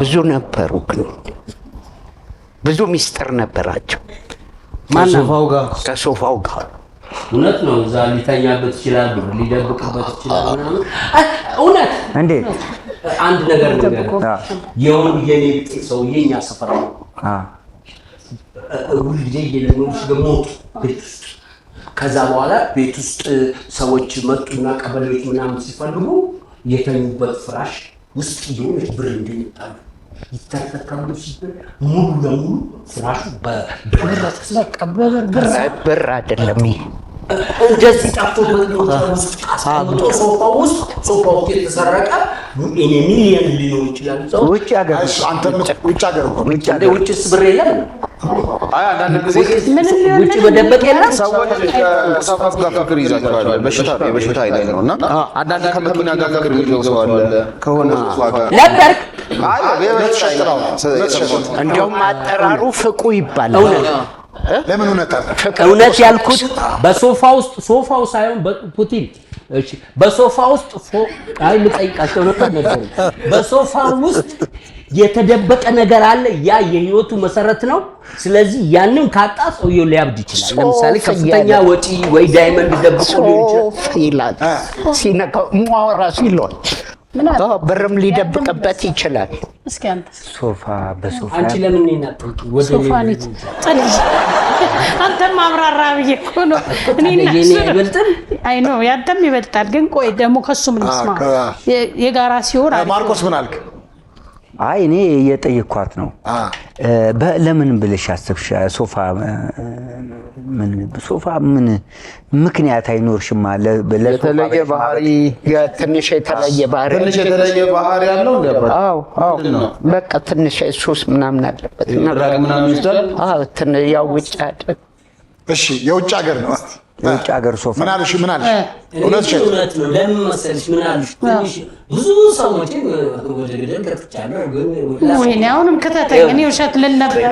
ብዙ ነበሩ፣ ግን ብዙ ሚስጥር ነበራቸው። ከሶፋው ጋር ከሶፋው ጋር እውነት ነው። እዛ ሊተኛበት ይችላል፣ ሊደብቅበት ይችላል ምናምን። እውነት እንዴ? አንድ ነገር የኔ ሰውዬ እኛ ሰፈር ነው። ሁልጊዜ የለኖች ደግሞ ቤት ውስጥ ከዛ በኋላ ቤት ውስጥ ሰዎች መጡና ቀበሌዎች ምናምን ሲፈልጉ የተኙበት ፍራሽ ውስጥ የሆነች ብር እንደሚጣሉ ይተርከካሉ ሲል ሙሉ ለሙሉ ፍራሹ ብር አይደለም። እንደዚህ ጠፍቶበት ነው አስቀምጦ ሶፋው ውስጥ የተሰረቀ እኔ ሚሊየን ሊሆን ይችላል። ውጭ ሀገር አንተ ውጭ ሀገር ውጭስ ብር የለም። አይ አንዳንድ ጊዜ ውጭ በደበቅ የለም። ሰዎች ከሰፋፍ ጋር ፍቅር ይዛቸዋል። በሽታ አይነት ነው እና አንዳንድ ከመኪና ጋር ፍቅር ይዘው አለ ከሆነ ጋር ነበርክ። እንደውም አጠራሩ ፍቁ ይባላል። ለምን እውነት ያልኩት ሶፋው ሳይሆን ፑቲን እሺ፣ በሶፋ ውስጥ አይ ልጠይቃቸው ነበር። በሶፋ ውስጥ የተደበቀ ነገር አለ። ያ የህይወቱ መሰረት ነው። ስለዚህ ያንን ካጣ ሰውየው ሊያብድ ይችላል። ለምሳሌ ከፍተኛ ወጪ ወይ ዳይመንድ ደብቆ ሊሆን ይችላል። ሲነካው ራሱ ይሏል። ብርም ሊደብቅበት ይችላል። እስኪ አንተ ሶፋ በሶፋ አንቺ ለምን እናጥቂ ወደ ሶፋኒት ጥልይ አንተም አብራራ ብዬ እኮ ነው። እኔና ይበልጣል። አይ ነው ያንተም ይበልጣል። ግን ቆይ ደግሞ ከሱ ምን ልስማ? የጋራ ሲሆን ማርቆስ ምን አልክ? አይ እኔ እየጠየኳት ነው። ለምን ብለሽ አሰብሽ? ሶፋ ምን ምክንያት አይኖርሽም? ለተለየ ባህሪ ትንሽ የተለየ ባህሪ ያለው ነበር። አዎ በቃ ትንሽ ሱስ ምናምን አለበት። ምናምን ይችላል። ያው ውጭ አይደል? እሺ የውጭ ሀገር ነው። የውጭ ሀገር ሶፋ ምን አልሽ? እውነት ነው። ለምን መሰለሽ ምን አልሽ? ትንሽ ብዙ ሰዎች ወደ ገደል ከተቻለው ግን ወይኔ አሁንም ከተተኝ እኔ ውሸት ልል ነበር።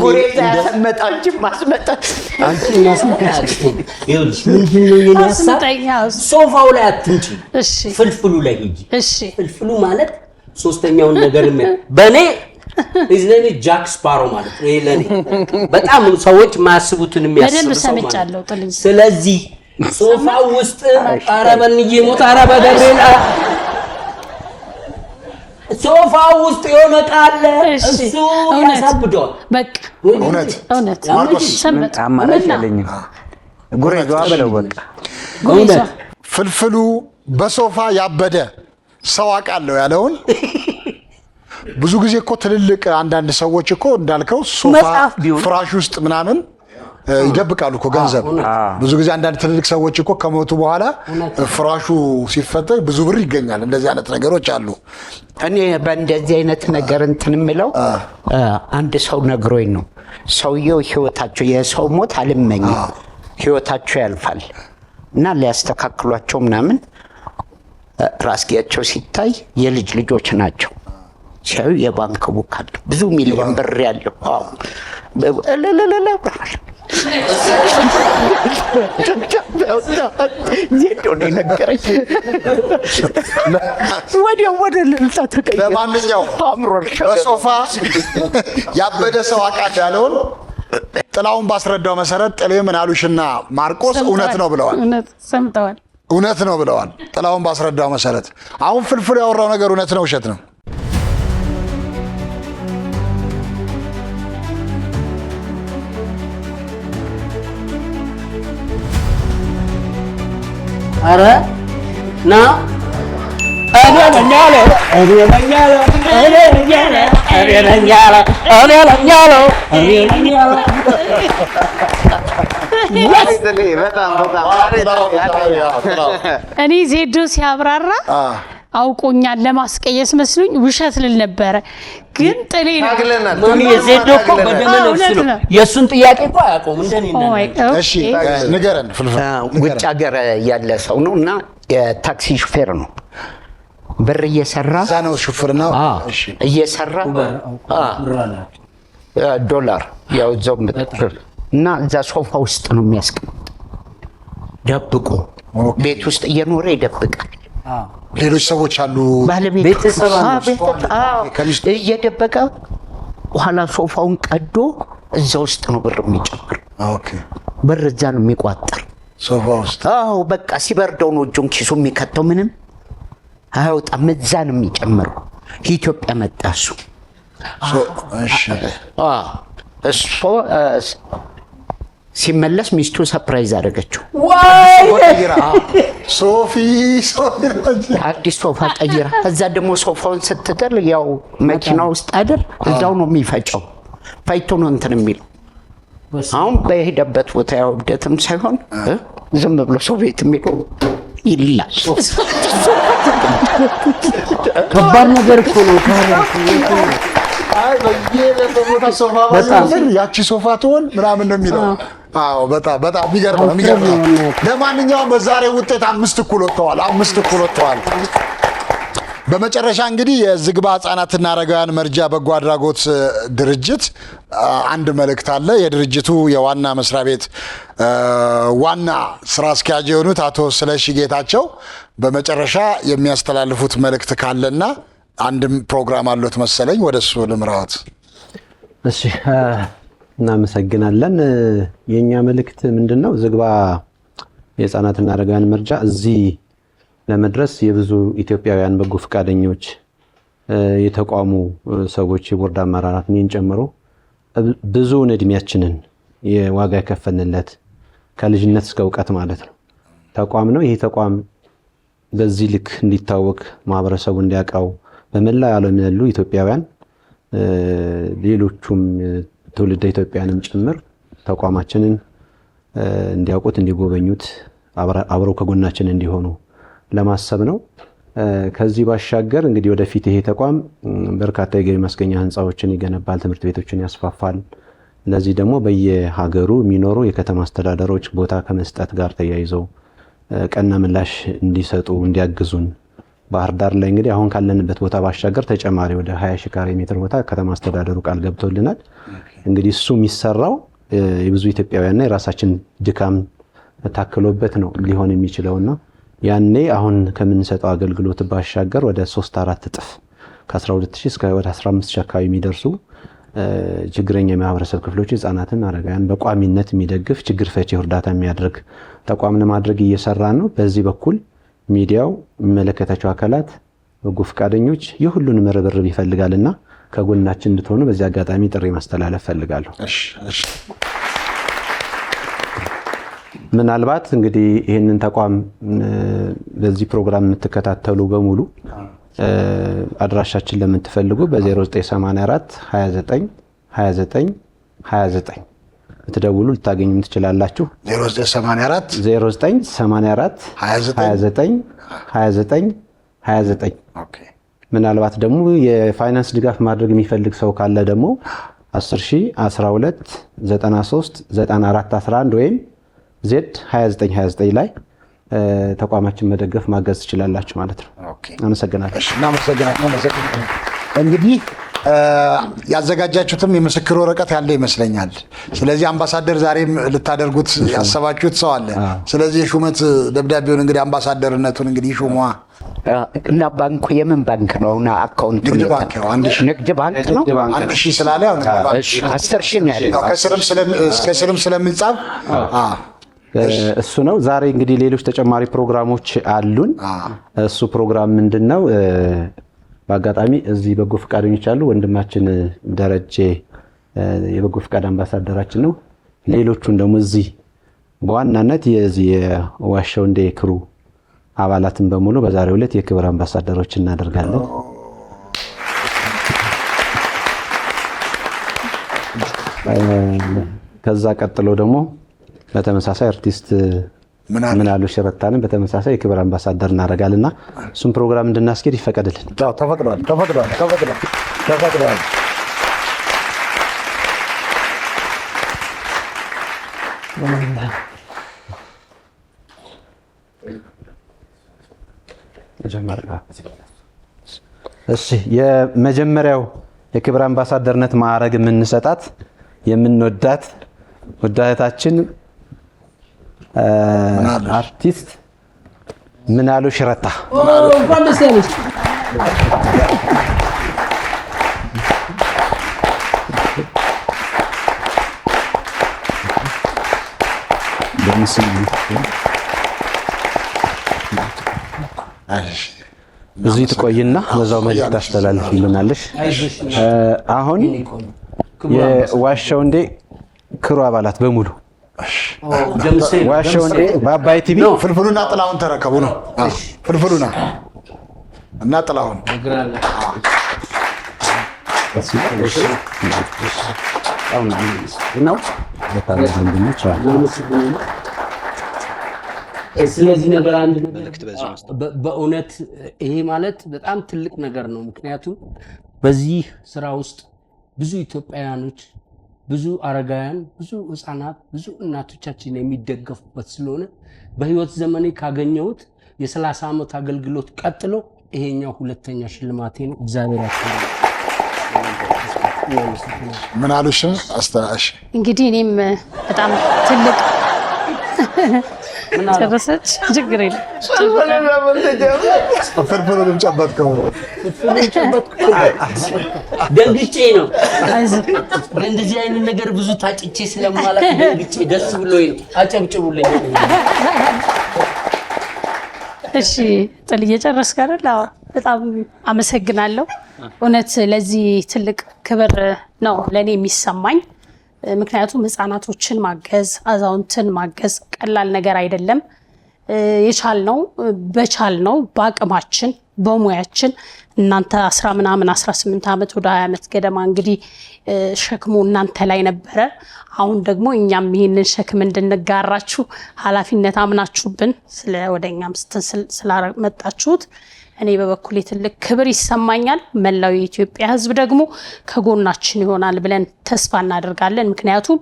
ጉሬዛ ያሰመጣች ማስመጣት አንቺ ማስመጣት ይኸውልሽ፣ ምንድን ነው የኔ ሀሳብ? ሶፋው ላይ አትንጪ። እሺ ፍልፍሉ ላይ ሂጂ። እሺ ፍልፍሉ ማለት ሶስተኛውን ነገር በኔ እዝነኔ ጃክ ስፓሮ ማለት ነው። ለኔ በጣም ሰዎች ማያስቡትን የሚያስቡ ሰምቻለሁ ጥልኝ። ስለዚህ ሶፋው ውስጥ አረበንዬ ሞት አረበ ገብርኤል ሶፋው ውስጥ የሆነ ቃል እሱ ያሳብደዋል። በቃ እውነት ማርቆስ አማራጭ የለኝም። ጉሬዛ በለው በቃ ፍልፍሉ በሶፋ ያበደ ሰው አውቃለሁ ያለውን ብዙ ጊዜ እኮ ትልልቅ አንዳንድ ሰዎች እኮ እንዳልከው ሶፋ ፍራሽ ውስጥ ምናምን ይደብቃሉ እኮ ገንዘብ። ብዙ ጊዜ አንዳንድ ትልልቅ ሰዎች እኮ ከሞቱ በኋላ ፍራሹ ሲፈተሽ ብዙ ብር ይገኛል። እንደዚህ አይነት ነገሮች አሉ። እኔ በእንደዚህ አይነት ነገር እንትን የምለው አንድ ሰው ነግሮኝ ነው። ሰውየው ህይወታቸው የሰው ሞት አልመኝም፣ ህይወታቸው ያልፋል እና ሊያስተካክሏቸው ምናምን ራስጌያቸው ሲታይ የልጅ ልጆች ናቸው። ሲያዩ የባንክ ቡክ አለ ብዙ ሚሊዮን ብር ያለው። ለማንኛውም በሶፋ ያበደ ሰው አውቃለሁ ያለውን ጥላውን ባስረዳው መሰረት ጥሌ ምን አሉሽና ማርቆስ እውነት ነው ብለዋል። እውነት ነው ብለዋል። ጥላውን ባስረዳው መሰረት አሁን ፍልፍሉ ያወራው ነገር እውነት ነው ውሸት ነው? አረ ና እኔ ዜዶ ሲያብራራ አውቆኛል ለማስቀየስ መስሉኝ ውሸት ልል ነበረ። ግን ጥሌ ነው ዜዶ እኮ በደመ ነፍስ ነው። የእሱን ጥያቄ እኮ አያውቀውም እንደኔ ነው። እሺ ንገረን። ውጭ ሀገር ያለ ሰው ነው እና የታክሲ ሹፌር ነው። ብር እየሰራ እዛ ነው ሹፌርና እየሰራ ዶላር ያው እዛው እና እዛ ሶፋ ውስጥ ነው የሚያስቀምጥ ደብቆ ቤት ውስጥ እየኖረ ይደብቃል። ሌሎች ሰዎች አሉ ቤተሰብ እየደበቀ በኋላ ሶፋውን ቀዶ እዛ ውስጥ ነው ብር የሚጨምር። ብር እዛ ነው የሚቋጠር ሶፋ ውስጥ። በቃ ሲበርደው ነው እጁን ኪሱ የሚከተው። ምንም አይወጣም። እዛ ነው የሚጨምረው። ኢትዮጵያ መጣ እሱ። እሱ ሲመለስ ሚስቱ ሰርፕራይዝ አደረገችው። ሶፊ አዲስ ሶፋ ቀይራ። እዛ ደግሞ ሶፋውን ስትጥል ያው メキナ መኪና ውስጥ አይደል እዛው ነው የሚፈጨው። ፈይቶ ነው እንትን የሚለው። メキナ እና メキナ እዛ ሶፋ ውስጥ ያበደ ሰው አውቃለሁ። አሁን በሄደበት ቦታ ያው እብደትም ሳይሆን ዝም ብሎ ሰው ቤት የሚቆም ይላል። ከባድ ነገር እኮ ነው። ያቺ ሶፋ ትሆን ምናምን ነው የሚለው። አዎ በጣም የሚገርም ነው። ለማንኛውም በዛሬው ውጤት 5 እኩል ወጥተዋል። በመጨረሻ እንግዲህ የዝግባ ህጻናትና አረጋውያን መርጃ በጎ አድራጎት ድርጅት አንድ መልእክት አለ። የድርጅቱ የዋና መስሪያ ቤት ዋና ስራ አስኪያጅ የሆኑት አቶ ስለሺ ጌታቸው በመጨረሻ የሚያስተላልፉት መልእክት ካለና አንድም ፕሮግራም አሉት መሰለኝ፣ ወደሱ ልምራዎት። እሺ እናመሰግናለን። የኛ መልእክት ምንድነው? ዝግባ የህፃናትና አረጋውያን መርጃ እዚህ ለመድረስ የብዙ ኢትዮጵያውያን በጎ ፈቃደኞች፣ የተቋሙ ሰዎች፣ የቦርድ አመራራት እኔን ጨምሮ ብዙውን እድሜያችንን የዋጋ የከፈልንለት ከልጅነት እስከ እውቀት ማለት ነው ተቋም ነው። ይሄ ተቋም በዚህ ልክ እንዲታወቅ ማህበረሰቡ እንዲያውቀው በመላ ዓለም ያሉ ኢትዮጵያውያን ሌሎቹም ትውልደ ኢትዮጵያንም ጭምር ተቋማችንን እንዲያውቁት እንዲጎበኙት አብረው ከጎናችን እንዲሆኑ ለማሰብ ነው። ከዚህ ባሻገር እንግዲህ ወደፊት ይሄ ተቋም በርካታ የገቢ ማስገኛ ህንፃዎችን ይገነባል፣ ትምህርት ቤቶችን ያስፋፋል። ለዚህ ደግሞ በየሀገሩ የሚኖሩ የከተማ አስተዳደሮች ቦታ ከመስጠት ጋር ተያይዘው ቀና ምላሽ እንዲሰጡ እንዲያግዙን፣ ባህር ዳር ላይ እንግዲህ አሁን ካለንበት ቦታ ባሻገር ተጨማሪ ወደ 20 ሺህ ካሬ ሜትር ቦታ ከተማ አስተዳደሩ ቃል ገብቶልናል። እንግዲህ እሱ የሚሰራው የብዙ ኢትዮጵያውያንና የራሳችን ድካም ታክሎበት ነው ሊሆን የሚችለውና ያኔ አሁን ከምንሰጠው አገልግሎት ባሻገር ወደ 3-4 እጥፍ ከ12000 እስከ ወደ 15000 አካባቢ የሚደርሱ ችግረኛ የማህበረሰብ ክፍሎች ህፃናትን፣ አረጋውያን በቋሚነት የሚደግፍ ችግር ፈቺ እርዳታ የሚያደርግ ተቋም ለማድረግ እየሰራን ነው። በዚህ በኩል ሚዲያው፣ የሚመለከታቸው አካላት፣ በጎ ፈቃደኞች የሁሉንም ርብርብ ይፈልጋልና ከጎናችን እንድትሆኑ በዚህ አጋጣሚ ጥሪ ማስተላለፍ ፈልጋለሁ። ምናልባት እንግዲህ ይህንን ተቋም በዚህ ፕሮግራም የምትከታተሉ በሙሉ አድራሻችን ለምትፈልጉ በ0984 29 29 29 ብትደውሉ ልታገኙን ትችላላችሁ። 0984 29 29 29 ኦኬ። ምናልባት ደግሞ የፋይናንስ ድጋፍ ማድረግ የሚፈልግ ሰው ካለ ደግሞ 10000 12 93 94 11 ወይም Z2929 ላይ ተቋማችን መደገፍ ማገዝ ትችላላችሁ ማለት ነው። አመሰግናለሁ። እናመሰግናለን። እንግዲህ ያዘጋጃችሁትም የምስክር ወረቀት ያለ ይመስለኛል። ስለዚህ አምባሳደር ዛሬም ልታደርጉት ያሰባችሁት ሰው አለ። ስለዚህ የሹመት ደብዳቤውን እንግዲህ አምባሳደርነቱን እንግዲህ ሹሟ እና ባንኩ የምን ባንክ ነው? እና አካውንቱ ንግድ ባንክ ነው። ንግድ ባንክ ነው። 1000 ስላለ 10,000 ነው ያለው። ከስርም ስለሚጻፍ እሱ ነው። ዛሬ እንግዲህ ሌሎች ተጨማሪ ፕሮግራሞች አሉን። እሱ ፕሮግራም ምንድነው? በአጋጣሚ እዚህ በጎ ፈቃደኞች አሉ። ወንድማችን ደረጀ የበጎ ፈቃድ አምባሳደራችን ነው። ሌሎቹን ደግሞ እዚህ በዋናነት የዚህ የዋሻው እንደ ክሩ አባላትን በሙሉ በዛሬው ዕለት የክብር አምባሳደሮች እናደርጋለን። ከዛ ቀጥሎ ደግሞ በተመሳሳይ አርቲስት ምናሉ ሽረታንን በተመሳሳይ የክብር አምባሳደር እናደርጋልና እሱም ፕሮግራም እንድናስኬድ ይፈቀድልን። ተፈቅዷል። እሺ፣ የመጀመሪያው የክብር አምባሳደርነት ማዕረግ የምንሰጣት የምንወዳት ወዳታችን አርቲስት ምናሉ ሽረታ እንኳን ደስ ያለሽ። እዚህ ትቆይና በዛው መልእክት ታስተላልፊልናለሽ። አሁን የዋሻው እንዴ ክሩ አባላት በሙሉ ዋሻው እንዴ በአባይ ቲቪ ፍልፍሉና ጥላሁን ተረከቡ ነው። ፍልፍሉና እና ጥላሁን ነው በታላቅ ወንድሞች ስለዚህ ነገር አንድ ነገር በእውነት ይሄ ማለት በጣም ትልቅ ነገር ነው። ምክንያቱም በዚህ ስራ ውስጥ ብዙ ኢትዮጵያውያኖች፣ ብዙ አረጋውያን፣ ብዙ ህፃናት፣ ብዙ እናቶቻችን የሚደገፉበት ስለሆነ በህይወት ዘመኔ ካገኘሁት የ30 ዓመት አገልግሎት ቀጥሎ ይሄኛው ሁለተኛ ሽልማቴ ነው። እግዚአብሔር ያክብረው። ምን አሉሽም አስተራሽ እንግዲህ እኔም በጣም ትልቅ ጨረሰች ችግር የለም። ፍርፍሩንም ጨበጥከው ደንግጬ ነው። እንደዚህ አይነት ነገር ብዙ ታጭቼ ስለማላውቅ ደንግጬ ደስ ብሎኝ ነው። አጨብጭቡልኝ። እሺ ጥል እየጨረስክ አይደል? አዎ በጣም አመሰግናለሁ። እውነት ለዚህ ትልቅ ክብር ነው ለኔ የሚሰማኝ። ምክንያቱም ህፃናቶችን ማገዝ፣ አዛውንትን ማገዝ ቀላል ነገር አይደለም። የቻልነው በቻልነው በአቅማችን በሙያችን እናንተ 10 ምናምን 18 ዓመት ወደ 20 ዓመት ገደማ እንግዲህ ሸክሙ እናንተ ላይ ነበረ። አሁን ደግሞ እኛም ይህንን ሸክም እንድንጋራችሁ ኃላፊነት አምናችሁብን ወደኛም ስላመጣችሁት እኔ በበኩሌ ትልቅ ክብር ይሰማኛል። መላው የኢትዮጵያ ህዝብ ደግሞ ከጎናችን ይሆናል ብለን ተስፋ እናደርጋለን። ምክንያቱም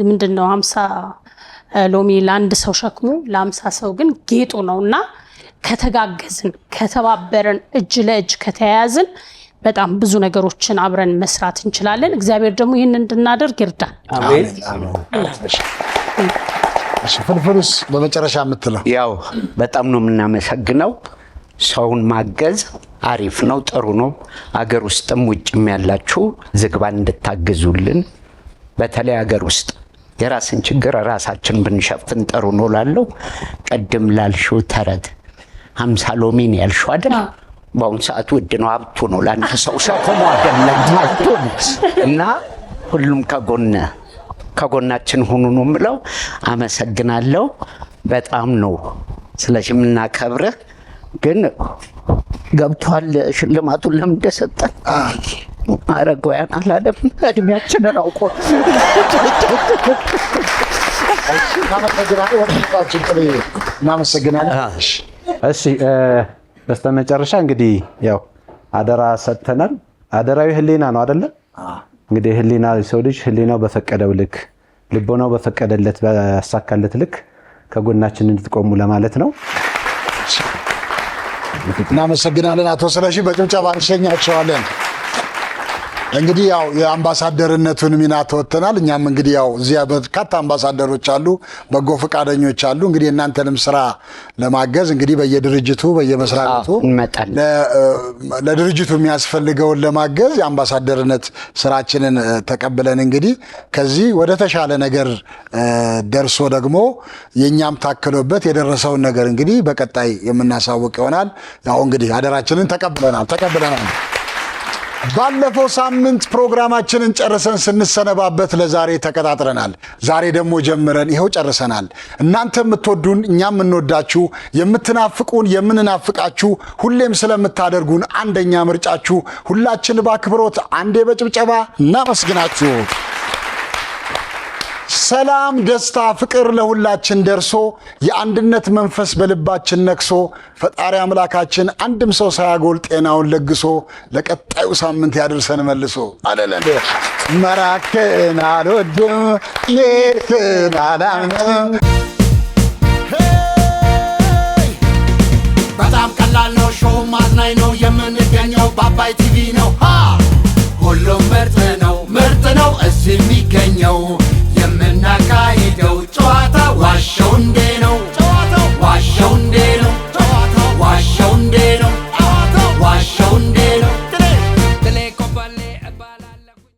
ምንድነው 50 ሎሚ ለአንድ ሰው ሸክሙ ለ50 ሰው ግን ጌጡ ነውና ከተጋገዝን፣ ከተባበረን፣ እጅ ለእጅ ከተያያዝን በጣም ብዙ ነገሮችን አብረን መስራት እንችላለን። እግዚአብሔር ደግሞ ይህን እንድናደርግ ይርዳል። አሜን። ፍልፍሉስ በመጨረሻ የምትለው? ያው በጣም ነው የምናመሰግነው። ሰውን ማገዝ አሪፍ ነው፣ ጥሩ ነው። አገር ውስጥም ውጭም ያላችሁ ዝግባን እንድታግዙልን፣ በተለይ አገር ውስጥ የራስን ችግር ራሳችን ብንሸፍን ጥሩ ነው ላለው ቀደም ላልሽው ተረት 50 ሎሚ ነው ያልሽው አይደል? በአሁኑ ሰዓት ውድ ነው፣ ሀብቱ ነው። ለአንድ ሰው ሸክሙ አይደለም ሀብቱ ነው። እና ሁሉም ከጎናችን ሁኑ ነው የምለው። አመሰግናለሁ። በጣም ነው ስለዚህ የምናከብርህ። ግን ገብቷል ሽልማቱን ለምን እንደሰጠን አረጋውያን አላለም። እድሜያችንን አውቆ እናመሰግናለን። እሺ በስተመጨረሻ እንግዲህ ያው አደራ ሰጥተናል። አደራዊ ህሊና ነው አይደለ? እንግዲህ ህሊና ሰው ልጅ ህሊናው በፈቀደው ልክ ልቦናው በፈቀደለት ባሳካለት ልክ ከጎናችን እንድትቆሙ ለማለት ነው። እናመሰግናለን አቶ ስለሺ። በጭብጨባ እንሸኛቸዋለን። እንግዲህ ያው የአምባሳደርነቱን ሚና ተወጥተናል። እኛም እንግዲህ ያው እዚያ በርካታ አምባሳደሮች አሉ፣ በጎ ፈቃደኞች አሉ። እንግዲህ እናንተንም ስራ ለማገዝ እንግዲህ በየድርጅቱ በየመስሪያ ቤቱ ለድርጅቱ የሚያስፈልገውን ለማገዝ የአምባሳደርነት ስራችንን ተቀብለን እንግዲህ ከዚህ ወደ ተሻለ ነገር ደርሶ ደግሞ የኛም ታክሎበት የደረሰውን ነገር እንግዲህ በቀጣይ የምናሳውቅ ይሆናል። ያው እንግዲህ አደራችንን ተቀብለናል። ባለፈው ሳምንት ፕሮግራማችንን ጨርሰን ስንሰነባበት ለዛሬ ተቀጣጥረናል። ዛሬ ደግሞ ጀምረን ይኸው ጨርሰናል። እናንተ የምትወዱን እኛም የምንወዳችሁ፣ የምትናፍቁን የምንናፍቃችሁ፣ ሁሌም ስለምታደርጉን አንደኛ ምርጫችሁ ሁላችን በአክብሮት አንዴ በጭብጨባ እናመስግናችሁ። ሰላም፣ ደስታ፣ ፍቅር ለሁላችን ደርሶ የአንድነት መንፈስ በልባችን ነክሶ ፈጣሪ አምላካችን አንድም ሰው ሳያጎል ጤናውን ለግሶ ለቀጣዩ ሳምንት ያድርሰን መልሶ አለለን። መራክን አልወድም ሜርክን አላምንም። በጣም ቀላል ነው፣ ሾው ማዝናኝ ነው። የምንገኘው በአባይ ቲቪ ነው።